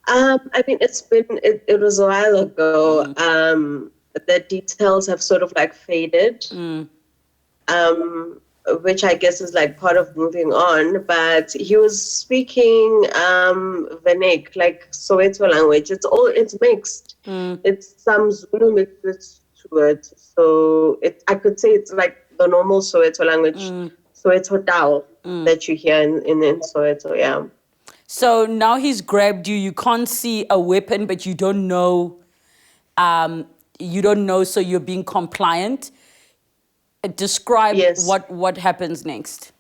Speaker 2: I mean, it was a while ago. The details have sort of like faded. Which I guess is like part of moving on. But he was speaking Venek, like Soweto language. It's mixed. It's some Zulu mixed to it. So I could say it's like the normal Soweto language, Soweto Dao that you hear in Soweto, yeah.
Speaker 1: So now he's grabbed you. You can't see a weapon, but you don't know. So you're being compliant. Describe what happens next.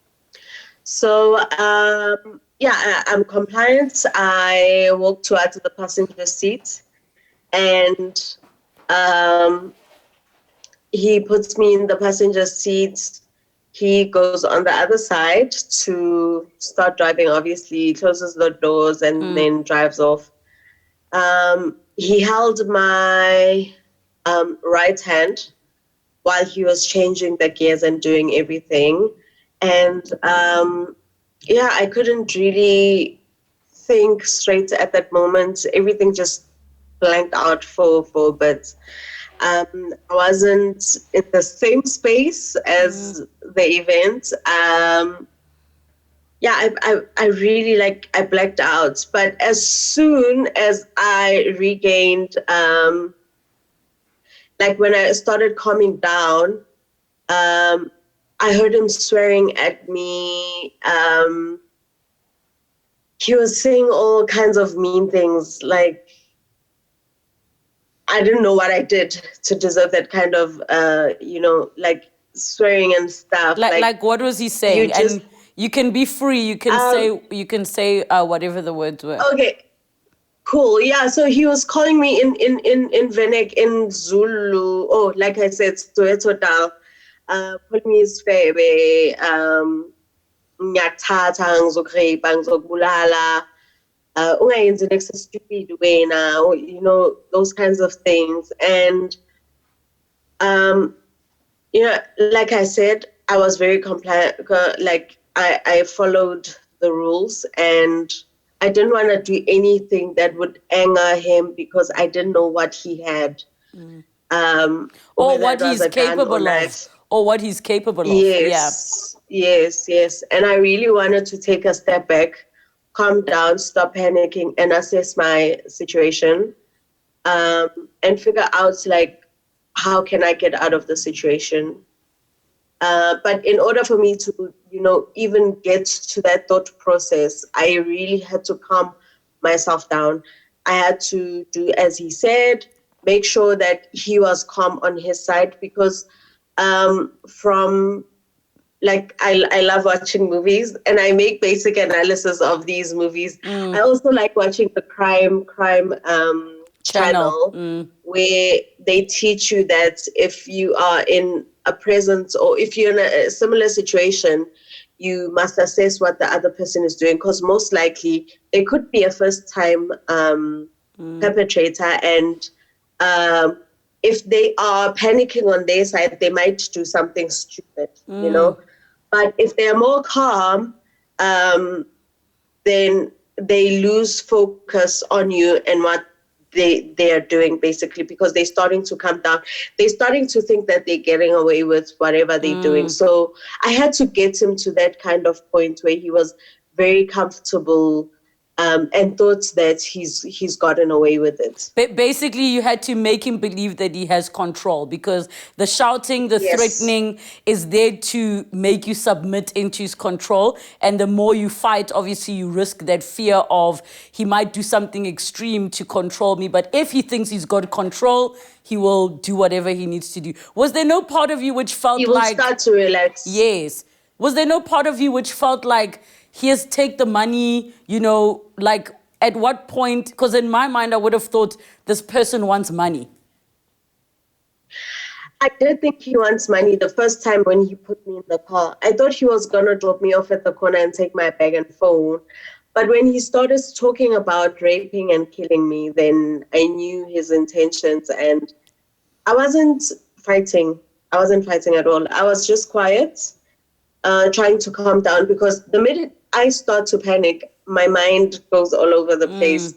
Speaker 2: So, I'm compliant. I walk towards the passenger seat, and he puts me in the passenger seat. He goes on the other side to start driving. Obviously, he closes the doors and then drives off. He held my right hand while he was changing the gears and doing everything. And I couldn't really think straight at that moment. Everything just blanked out for a bit. I wasn't in the same space as the event. I really I blacked out. But as soon as I regained, when I started calming down, I heard him swearing at me. He was saying all kinds of mean things. I didn't know what I did to deserve that kind of, swearing and stuff.
Speaker 1: Like what was he saying? And you can be free. You can say whatever the words were.
Speaker 2: Okay. Cool. Yeah. So he was calling me in Venek, in Zulu. Oh, like I said, Soweto Dal. Calling me Sfebe. Nyathatha ngizokrepa ngizokubulala. Ungayenzi next stupid wena. Those kinds of things. And like I said, I was very compliant. I followed the rules, and I didn't want to do anything that would anger him because I didn't know what he had.
Speaker 1: Or what he's capable of. Or what he's capable of.
Speaker 2: Yes. And I really wanted to take a step back, calm down, stop panicking, and assess my situation, and figure out, how can I get out of the situation? But in order for me to, even get to that thought process, I really had to calm myself down. I had to do as he said, make sure that he was calm on his side, because I love watching movies, and I make basic analysis of these movies. I also like watching the crime channel where they teach you that if you are in a presence, or if you're in a similar situation, you must assess what the other person is doing, because most likely they could be a first-time perpetrator, and if they are panicking on their side, they might do something stupid, But if they're more calm, then they lose focus on you and what they are doing, basically, because they're starting to come down. They're starting to think that they're getting away with whatever they're doing. So I had to get him to that kind of point where he was very comfortable and thought that he's gotten away with it.
Speaker 1: Basically, you had to make him believe that he has control, because the shouting, the threatening is there to make you submit into his control. And the more you fight, obviously, you risk that fear of he might do something extreme to control me. But if he thinks he's got control, he will do whatever he needs to do. Was there no part of you which felt
Speaker 2: he will start to relax?
Speaker 1: Yes. Was there no part of you which felt like, here's take the money, at what point? Because in my mind, I would have thought this person wants money.
Speaker 2: I did think he wants money the first time when he put me in the car. I thought he was going to drop me off at the corner and take my bag and phone. But when he started talking about raping and killing me, then I knew his intentions. And I wasn't fighting. I wasn't fighting at all. I was just quiet, trying to calm down, because the minute I start to panic, my mind goes all over the place.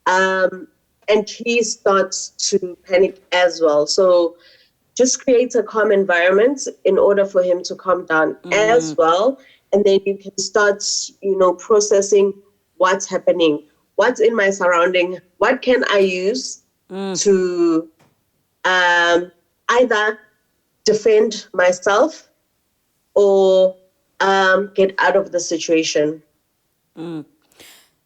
Speaker 2: And he starts to panic as well. So just create a calm environment in order for him to calm down as well. And then you can start, processing what's happening, what's in my surrounding, what can I use to either defend myself or get out of the situation.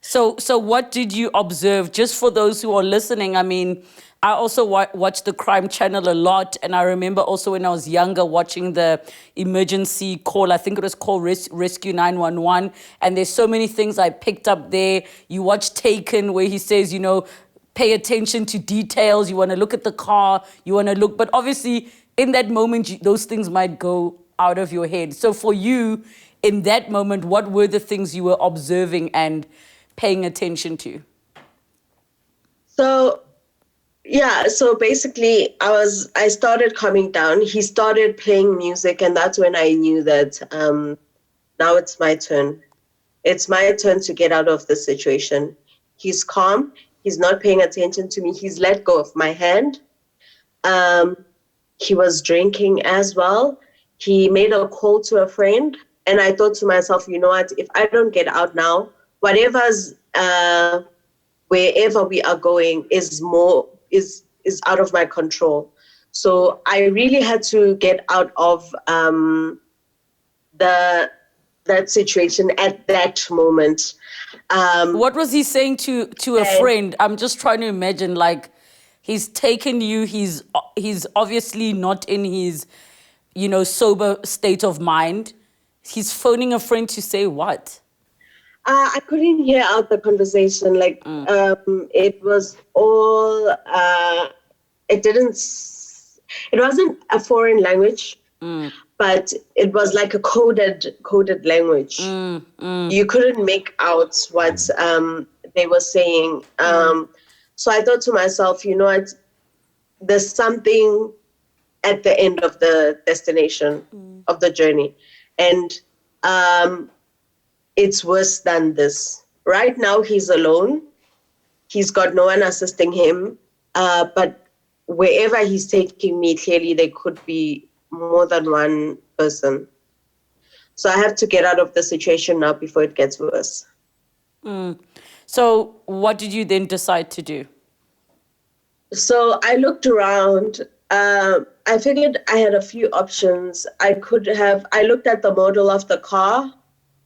Speaker 1: So what did you observe? Just for those who are listening, I mean, I also watch the crime channel a lot. And I remember also when I was younger watching the emergency call, I think it was called Rescue 911. And there's so many things I picked up there. You watch Taken, where he says, pay attention to details. You want to look at the car. You want to look. But obviously, in that moment, those things might go out of your head. So for you, in that moment, what were the things you were observing and paying attention to?
Speaker 2: So basically I started calming down. He started playing music, and that's when I knew that now it's my turn. It's my turn to get out of this situation. He's calm. He's not paying attention to me. He's let go of my hand. He was drinking as well. He made a call to a friend, and I thought to myself, you know what, if I don't get out now, whatever's wherever we are going is out of my control. So I really had to get out of that situation at that moment.
Speaker 1: What was he saying to a friend? I'm just trying to imagine, like, he's taken you, he's obviously not in his, sober state of mind. He's phoning a friend to say what?
Speaker 2: I couldn't hear out the conversation. It was all, it wasn't a foreign language, but it was like a coded language. You couldn't make out what they were saying. So I thought to myself, you know what, there's something at the end of the destination of the journey. And it's worse than this. Right now, he's alone. He's got no one assisting him. But wherever he's taking me, clearly there could be more than one person. So I have to get out of the situation now before it gets worse.
Speaker 1: So what did you then decide to do?
Speaker 2: So I looked around. I figured I had a few options. I looked at the model of the car.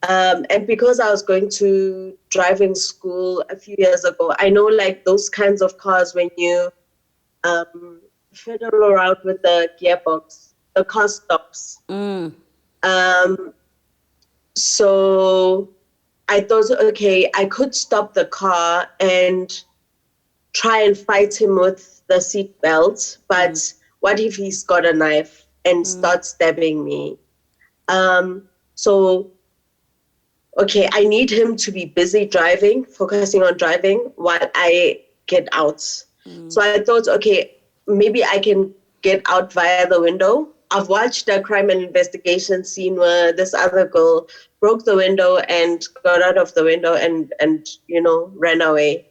Speaker 2: And because I was going to driving school a few years ago, I know like those kinds of cars, when you fiddle around with the gearbox, the car stops. So I thought, okay, I could stop the car and try and fight him with the seat belt, but what if he's got a knife and starts stabbing me? Okay, I need him to be busy driving, focusing on driving while I get out. So I thought, okay, maybe I can get out via the window. I've watched a crime and investigation scene where this other girl broke the window and got out of the window and ran away.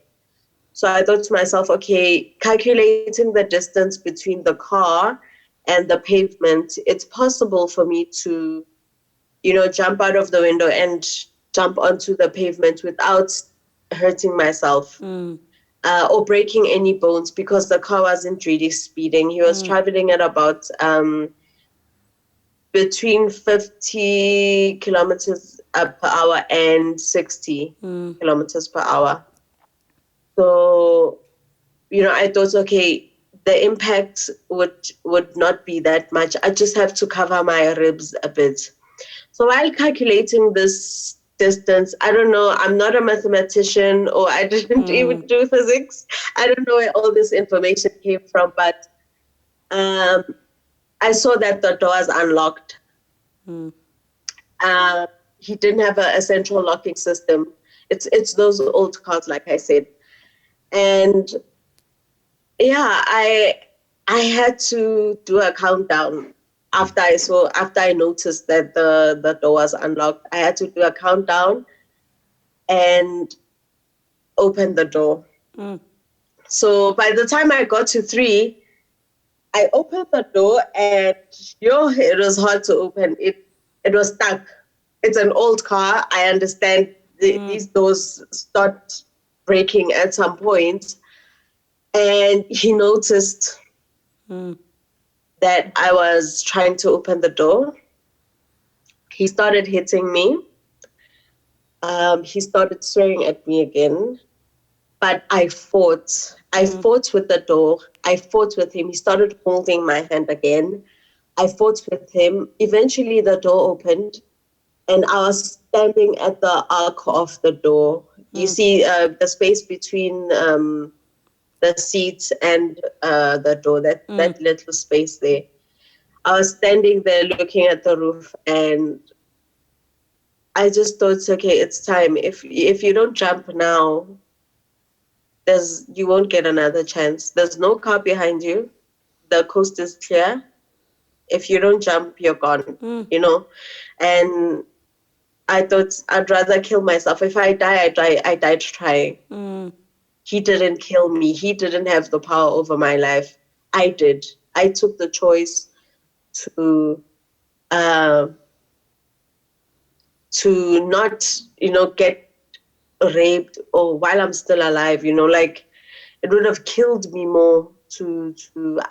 Speaker 2: So I thought to myself, okay, calculating the distance between the car and the pavement, it's possible for me to, jump out of the window and jump onto the pavement without hurting myself or breaking any bones, because the car wasn't really speeding. He was traveling at about between 50 kilometers per hour and 60 kilometers per hour. So, I thought, okay, the impact would not be that much. I just have to cover my ribs a bit. So while calculating this distance, I don't know, I'm not a mathematician, or I didn't even do physics. I don't know where all this information came from, but I saw that the door was unlocked. He didn't have a central locking system. It's those old cars, like I said. And yeah, I had to do a countdown after I noticed that the door was unlocked. I had to do a countdown and open the door. So by the time I got to 3, I opened the door and it was hard to open. It was stuck. It's an old car. I understand these doors start breaking at some point. And he noticed that I was trying to open the door. He started hitting me. He started swearing at me again. But I fought. I fought with the door. I fought with him. He started holding my hand again. I fought with him. Eventually, the door opened, and I was standing at the arc of the door. You see the space between the seats and the door, that little space there. I was standing there looking at the roof, and I just thought, okay, it's time. If you don't jump now, you won't get another chance. There's no car behind you. The coast is clear. If you don't jump, you're gone, And I thought I'd rather kill myself. If I die, I died trying. He didn't kill me. He didn't have the power over my life. I did. I took the choice to not, get raped or while I'm still alive, like it would have killed me more to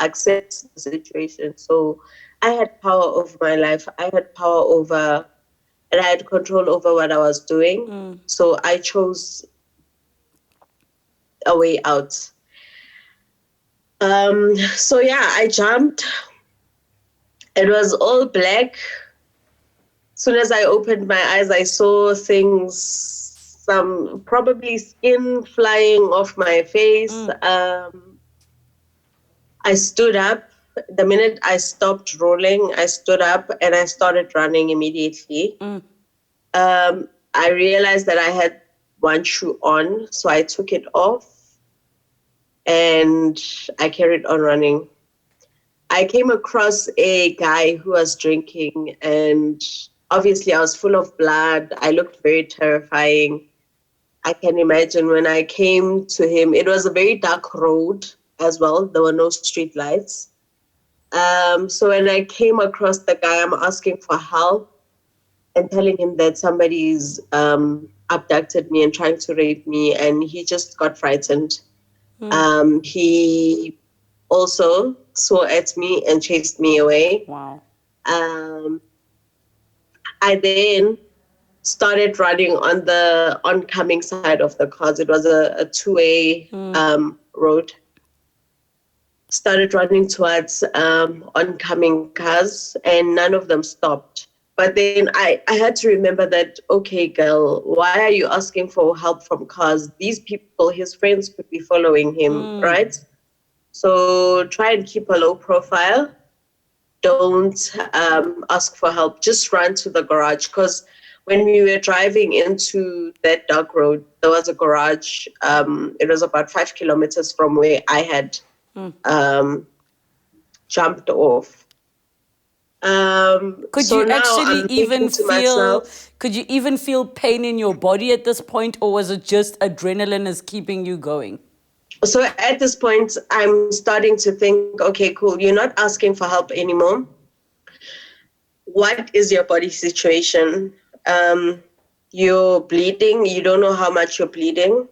Speaker 2: accept the situation. So I had power over my life. I had power over, and I had control over what I was doing. So I chose a way out. So yeah, I jumped. It was all black. As soon as I opened my eyes, I saw things, some probably skin flying off my face. I stood up. The minute I stopped rolling, I stood up and I started running immediately. I realized that I had one shoe on, so I took it off and I carried on running. I came across a guy who was drinking, and obviously I was full of blood. I looked very terrifying. I can imagine when I came to him, it was a very dark road as well. There were no street lights. So when I came across the guy, I'm asking for help and telling him that somebody's abducted me and trying to rape me, and he just got frightened. He also swore at me and chased me away.
Speaker 1: Wow.
Speaker 2: I then started running on the oncoming side of the cars. It was a two-way road. Started running towards oncoming cars, and none of them stopped. But then I had to remember that, okay, girl, why are you asking for help from cars? These people, his friends, could be following him, right? So try and keep a low profile. Don't ask for help. Just run to the garage. Because when we were driving into that dark road, there was a garage. It was about 5 kilometers from where I had jumped off.
Speaker 1: Could
Speaker 2: so
Speaker 1: you
Speaker 2: now
Speaker 1: actually
Speaker 2: I'm
Speaker 1: even
Speaker 2: thinking to
Speaker 1: feel?
Speaker 2: myself,
Speaker 1: Could you even feel pain in your body at this point, or was it just adrenaline is keeping you going?
Speaker 2: so at this point, I'm starting to think, okay, cool. You're not asking for help anymore. What is your body situation? You're bleeding. You don't know how much you're bleeding.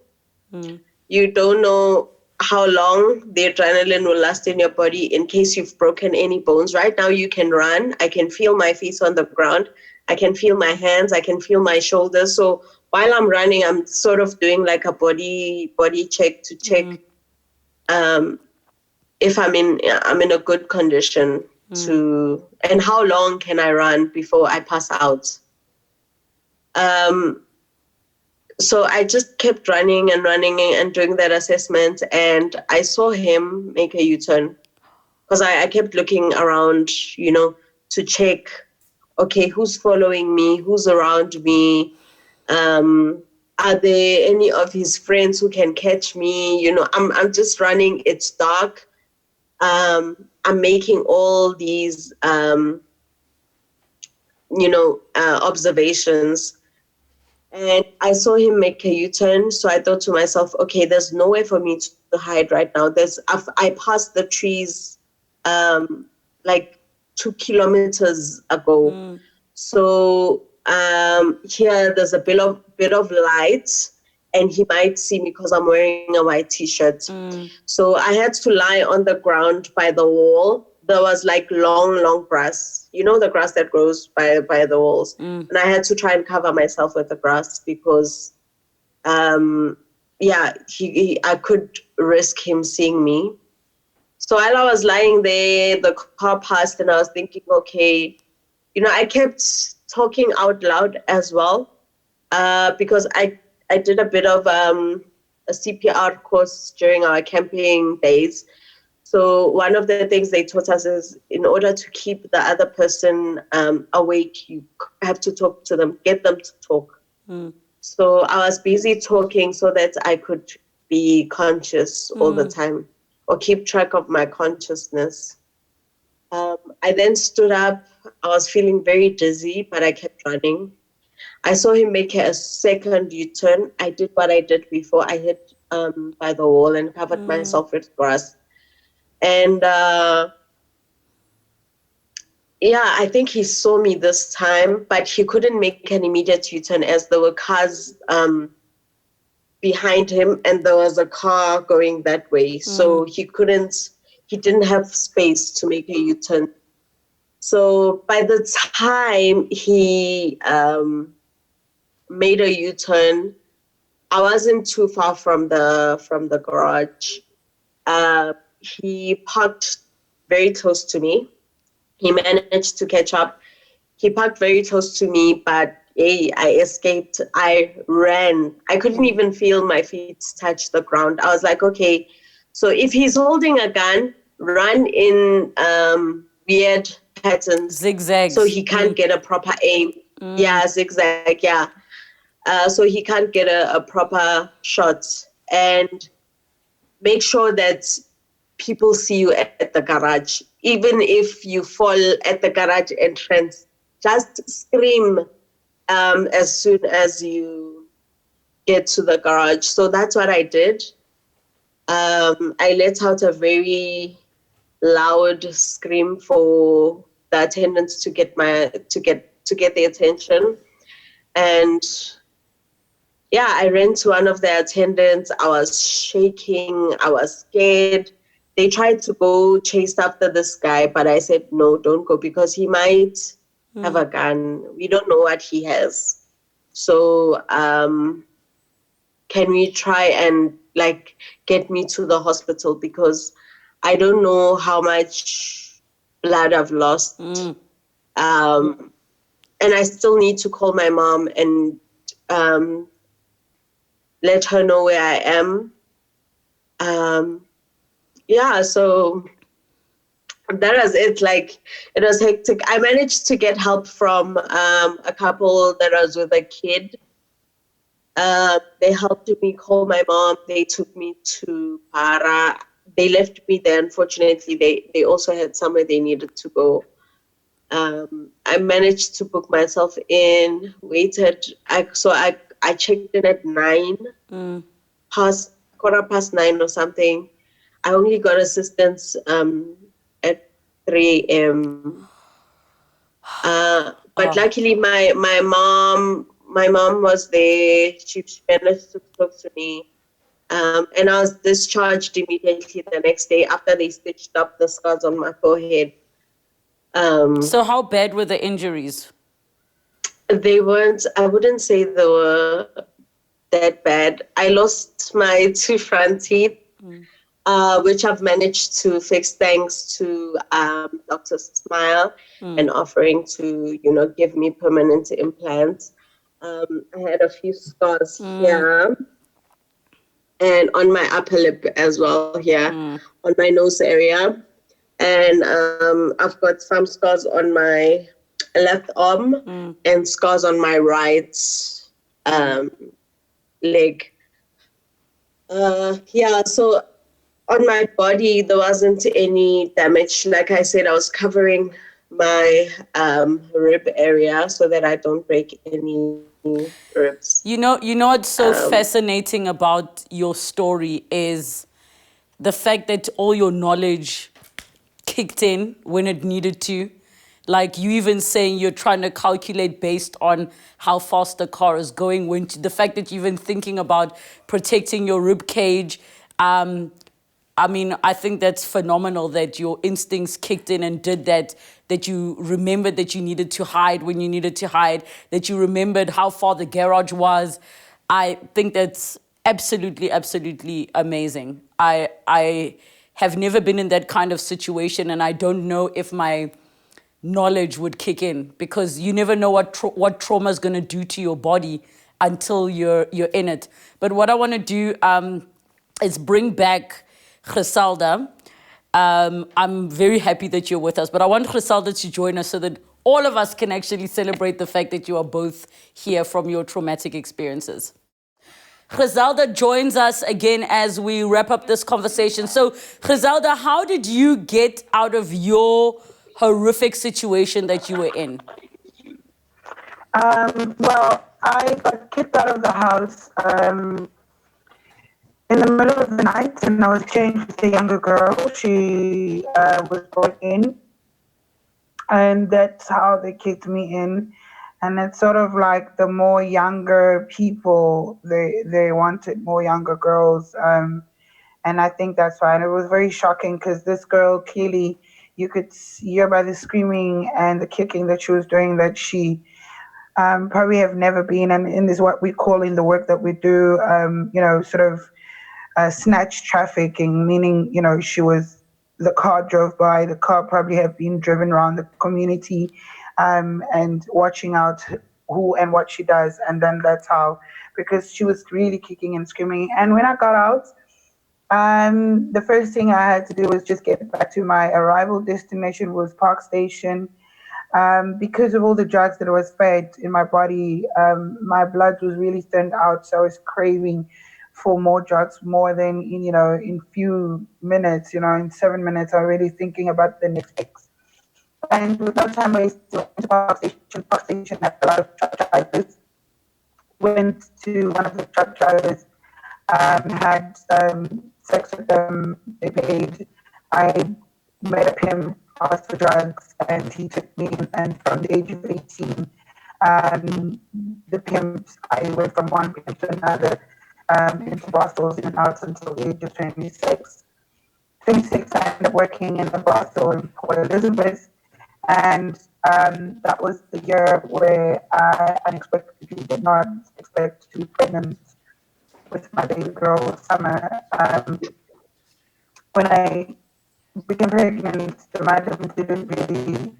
Speaker 2: You don't know how long the adrenaline will last in your body in case you've broken any bones. Right now, you can run. I can feel my feet on the ground. I can feel my hands. I can feel my shoulders. So while I'm running, I'm sort of doing like a body check to check if I'm in a good condition to, and how long can I run before I pass out. So I just kept running and doing that assessment, and I saw him make a U-turn because I kept looking around, to check, okay, who's following me, who's around me, are there any of his friends who can catch me? I'm just running. It's dark. I'm making all these, observations. And I saw him make a U-turn. So I thought to myself, okay, there's nowhere for me to hide right now. I passed the trees like 2 kilometers ago. So here there's a bit of light, and he might see me because I'm wearing a white t-shirt. So I had to lie on the ground by the wall. There was like long grass, the grass that grows by the walls. And I had to try and cover myself with the grass because, I could risk him seeing me. So while I was lying there, the car passed, and I was thinking, okay, I kept talking out loud as well, because I did a bit of a CPR course during our camping days. So one of the things they taught us is, in order to keep the other person awake, you have to talk to them, get them to talk. So I was busy talking so that I could be conscious all the time, or keep track of my consciousness. I then stood up. I was feeling very dizzy, but I kept running. I saw him make a second U-turn. I did what I did before. I hid by the wall and covered myself with grass. And I think he saw me this time, but he couldn't make an immediate U-turn as there were cars behind him, and there was a car going that way. So he didn't have space to make a U-turn. So by the time he made a U-turn, I wasn't too far from the garage. He parked very close to me. He managed to catch up. He parked very close to me, but I escaped. I ran. I couldn't even feel my feet touch the ground. I was like, okay, so if he's holding a gun, run in weird patterns.
Speaker 1: Zigzags.
Speaker 2: So he can't get a proper aim. Yeah, zigzag, yeah. So he can't get a proper shot. And make sure that people see you at the garage. Even if you fall at the garage entrance, just scream as soon as you get to the garage. So that's what I did. I let out a very loud scream for the attendants to get the attention. And I ran to one of the attendants. I was shaking. I was scared. They tried to go chase after this guy, but I said, no, don't go, because he might have a gun. We don't know what he has. So can we try and get me to the hospital, because I don't know how much blood I've lost. And I still need to call my mom and let her know where I am. So that was it. It was hectic. I managed to get help from a couple that was with a kid. They helped me call my mom. They took me to Para. They left me there. Unfortunately, they also had somewhere they needed to go. I managed to book myself in, waited. I checked in at 9, quarter past 9 or something. I only got assistance at 3 a.m. But luckily my mom was there. She managed to talk to me. And I was discharged immediately the next day after they stitched up the scars on my forehead.
Speaker 1: So how bad were the injuries?
Speaker 2: They weren't, I wouldn't say they were that bad. I lost my 2 front teeth, which I've managed to fix thanks to Dr. Smile and offering to, give me permanent implants. I had a few scars here and on my upper lip as well here, on my nose area. And I've got some scars on my left arm and scars on my right leg. So On my body, there wasn't any damage. Like I said, I was covering my rib area so that I don't break any ribs.
Speaker 1: You know what's so fascinating about your story is the fact that all your knowledge kicked in when it needed to. Like you even saying you're trying to calculate based on how fast the car is going. When the fact that you're even thinking about protecting your rib cage. I mean, I think that's phenomenal that your instincts kicked in and did that, that you remembered that you needed to hide when you needed to hide, that you remembered how far the garage was. I think that's absolutely, absolutely amazing. I have never been in that kind of situation, and I don't know if my knowledge would kick in, because you never know what trauma is going to do to your body until you're in it. But what I want to do is bring back Grizelda. I'm very happy that you're with us, but I want Grizelda to join us so that all of us can actually celebrate the fact that you are both here from your traumatic experiences. Grizelda joins us again as we wrap up this conversation. So, Grizelda, how did you get out of your horrific situation that you were in?
Speaker 3: Well, I got kicked out of the house in the middle of the night, and I was changed with a younger girl. She was brought in, and that's how they kicked me in. And it's sort of like the more younger people, they wanted more younger girls. And I think that's why. And it was very shocking because this girl, clearly, you could hear by the screaming and the kicking that she was doing that she probably have never been. And in this, what we call in the work that we do, sort of snatch trafficking, meaning, the car drove by, the car probably have been driven around the community and watching out who and what she does. And then that's how, because she was really kicking and screaming. And when I got out, the first thing I had to do was just get back to my arrival destination, was Park Station. Because of all the drugs that was fed in my body, my blood was really thinned out. So I was craving for more drugs, more than, in few minutes, in 7 minutes, already thinking about the next fix. And with no time wasted, went to Park Station had a lot of truck drivers. Went to one of the truck drivers, had sex with them, they paid. I met up him, asked for drugs, and he took me. And from the age of 18, the pimps, I went from one pimp to another, into brothels in and out until the age of 26. 26, I ended up working in a brothel in Port Elizabeth, and that was the year where I unexpectedly did not expect to be pregnant with my baby girl, Summer. When I became pregnant, the madam didn't really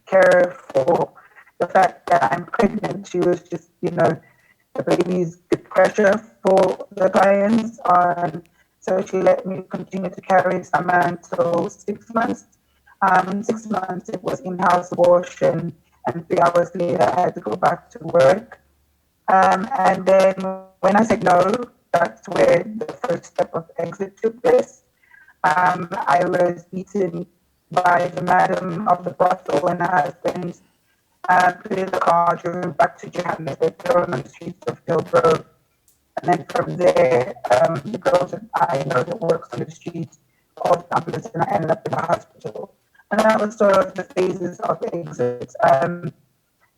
Speaker 3: care for the fact that I'm pregnant. She was just, the baby's good pressure for the clients. So she let me continue to carry Summer until 6 months. 6 months, it was in-house abortion, and 3 hours later, I had to go back to work. And then when I said no, that's where the first step of exit took place. I was beaten by the madam of the brothel, and her husband put in the car, driven back to Johannesburg, thrown on the streets of Hillbrow. And then from there, the girls that I know that works on the streets called the ambulance, and I ended up in the hospital. And that was sort of the phases of the exit.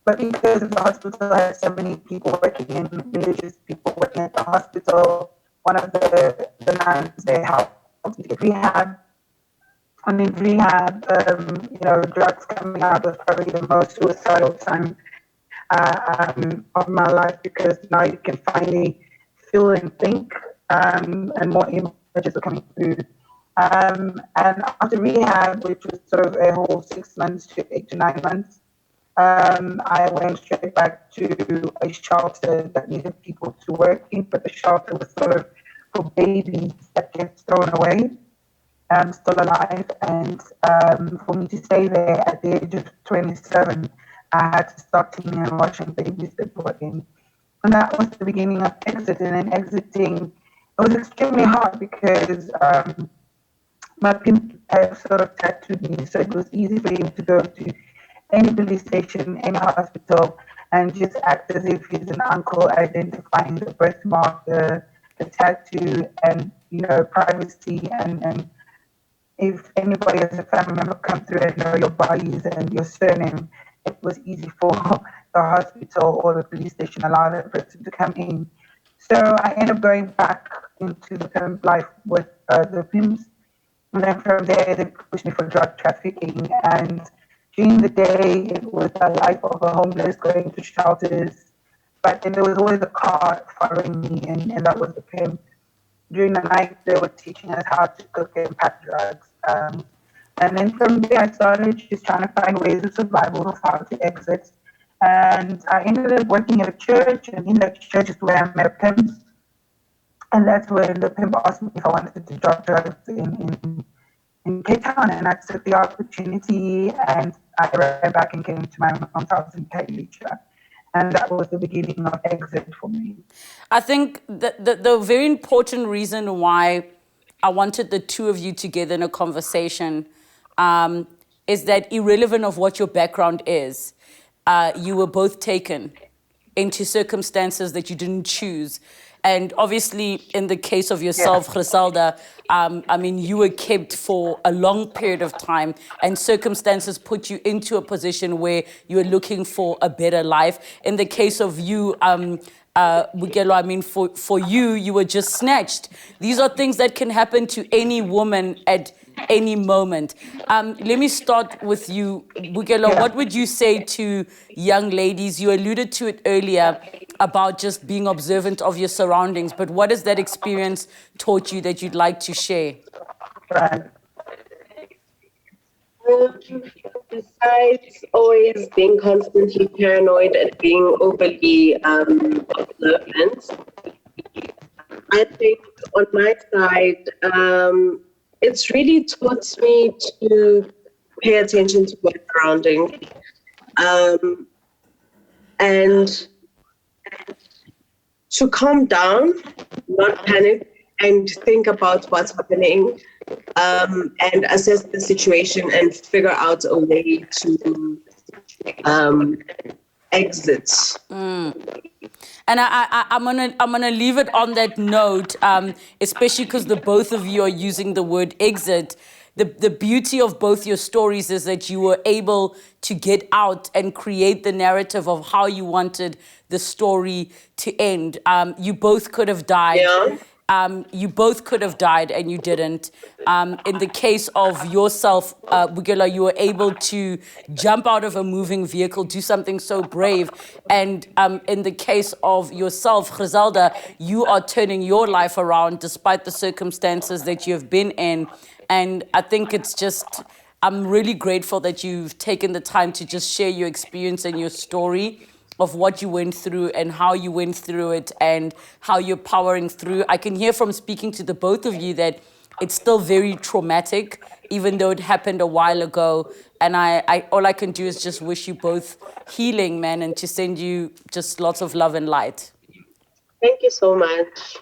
Speaker 3: But because the hospital had so many people working in, religious people working at the hospital, one of the nuns, they helped me get rehab. And in rehab, drugs coming out was probably the most suicidal time of my life, because now you can finally feel and think, and more images are coming through. And after rehab, which was sort of a whole 6 months to 8 to 9 months, I went straight back to a shelter that needed people to work in, but the shelter was sort of for babies that get thrown away, still alive. And for me to stay there at the age of 27, I had to start cleaning and washing babies that were in. And that was the beginning of exit. And then exiting, it was extremely hard because my pimp had sort of tattooed me, so it was easy for him to go to any police station, any hospital, and just act as if he's an uncle, identifying the birthmark, the tattoo, and privacy. And if anybody as a family member come through and know your bodies and your surname, it was easy for the hospital or the police station allow that person to come in. So I ended up going back into the pimp life with the pimps. And then from there, they pushed me for drug trafficking. And during the day, it was a life of a homeless going to shelters. But then there was always a car following me, and that was the pimp. During the night, they were teaching us how to cook and pack drugs. And then from there, I started just trying to find ways of survival, of how to exit. And I ended up working at a church, and in that church is where I met a pimp. And that's when the pimp asked me if I wanted to drop drugs in Cape Town, and I took the opportunity, and I ran back and came to my mom's house in Kgothatso. And that was the beginning of exit for me.
Speaker 1: I think the very important reason why I wanted the two of you together in a conversation is that irrelevant of what your background is, you were both taken into circumstances that you didn't choose. And obviously, in the case of yourself, Grizelda, I mean, you were kept for a long period of time, and circumstances put you into a position where you were looking for a better life. In the case of you, Bukelwa, I mean, for you, you were just snatched. These are things that can happen to any woman at any moment. Let me start with you, Bukelwa. What would you say to young ladies? You alluded to it earlier about just being observant of your surroundings, but what has that experience taught you that you'd like to share?
Speaker 2: Right. Besides always being constantly paranoid and being overly observant, I think on my side, it's really taught me to pay attention to my surroundings and to calm down, not panic, and think about what's happening and assess the situation and figure out a way to exit.
Speaker 1: And I'm gonna leave it on that note, especially because the both of you are using the word exit. The beauty of both your stories is that you were able to get out and create the narrative of how you wanted the story to end. You both could have died.
Speaker 2: Yeah.
Speaker 1: You both could have died and you didn't. In the case of yourself, Bukelwa, you were able to jump out of a moving vehicle, do something so brave. And in the case of yourself, Grizelda, you are turning your life around despite the circumstances that you have been in. And I think it's just, I'm really grateful that you've taken the time to just share your experience and your story of what you went through and how you went through it and how you're powering through. I can hear from speaking to the both of you that it's still very traumatic, even though it happened a while ago. And I all I can do is just wish you both healing, man, and to send you just lots of love and light.
Speaker 2: Thank you so much.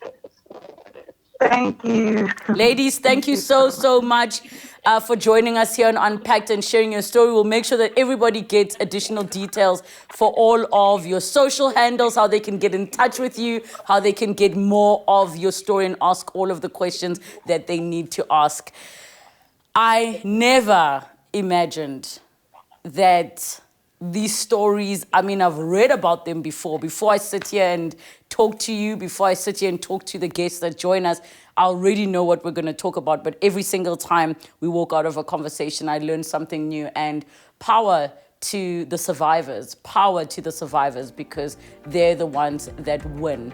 Speaker 3: Thank you.
Speaker 1: Ladies, thank you so much for joining us here on Unpacked and sharing your story. We'll make sure that everybody gets additional details for all of your social handles, how they can get in touch with you, how they can get more of your story and ask all of the questions that they need to ask. I never imagined that these stories, I mean, I've read about them before. Before I sit here and talk to you, before I sit here and talk to the guests that join us, I already know what we're going to talk about. But every single time we walk out of a conversation, I learn something new. And power to the survivors, because they're the ones that win.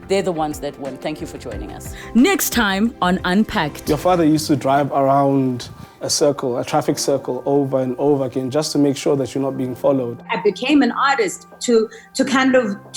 Speaker 1: They're the ones that win. Thank you for joining us. Next time on Unpacked.
Speaker 4: Your father used to drive around a traffic circle over and over again, just to make sure that you're not being followed.
Speaker 5: I became an artist to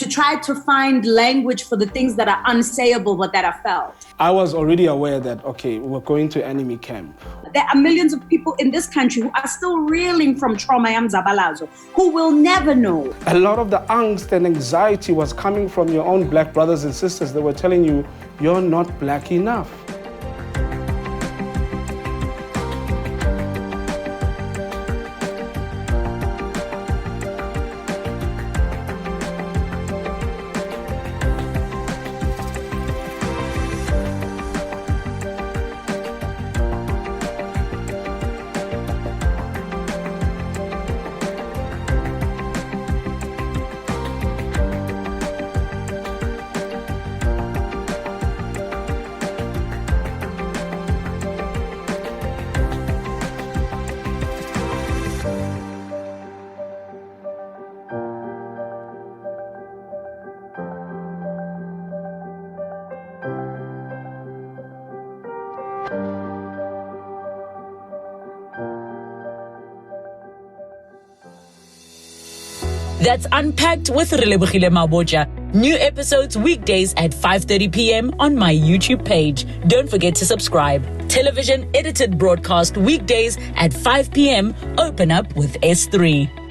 Speaker 5: try to find language for the things that are unsayable but that are felt.
Speaker 4: I was already aware that, okay, we're going to enemy camp.
Speaker 5: There are millions of people in this country who are still reeling from trauma yamzabalazo, who will never know.
Speaker 4: A lot of the angst and anxiety was coming from your own black brothers and sisters that were telling you, you're not black enough.
Speaker 1: That's Unpacked with Relebogile Mabotja. New episodes weekdays at 5:30 p.m. on my YouTube page. Don't forget to subscribe. Television edited broadcast weekdays at 5 p.m. Open up with S3.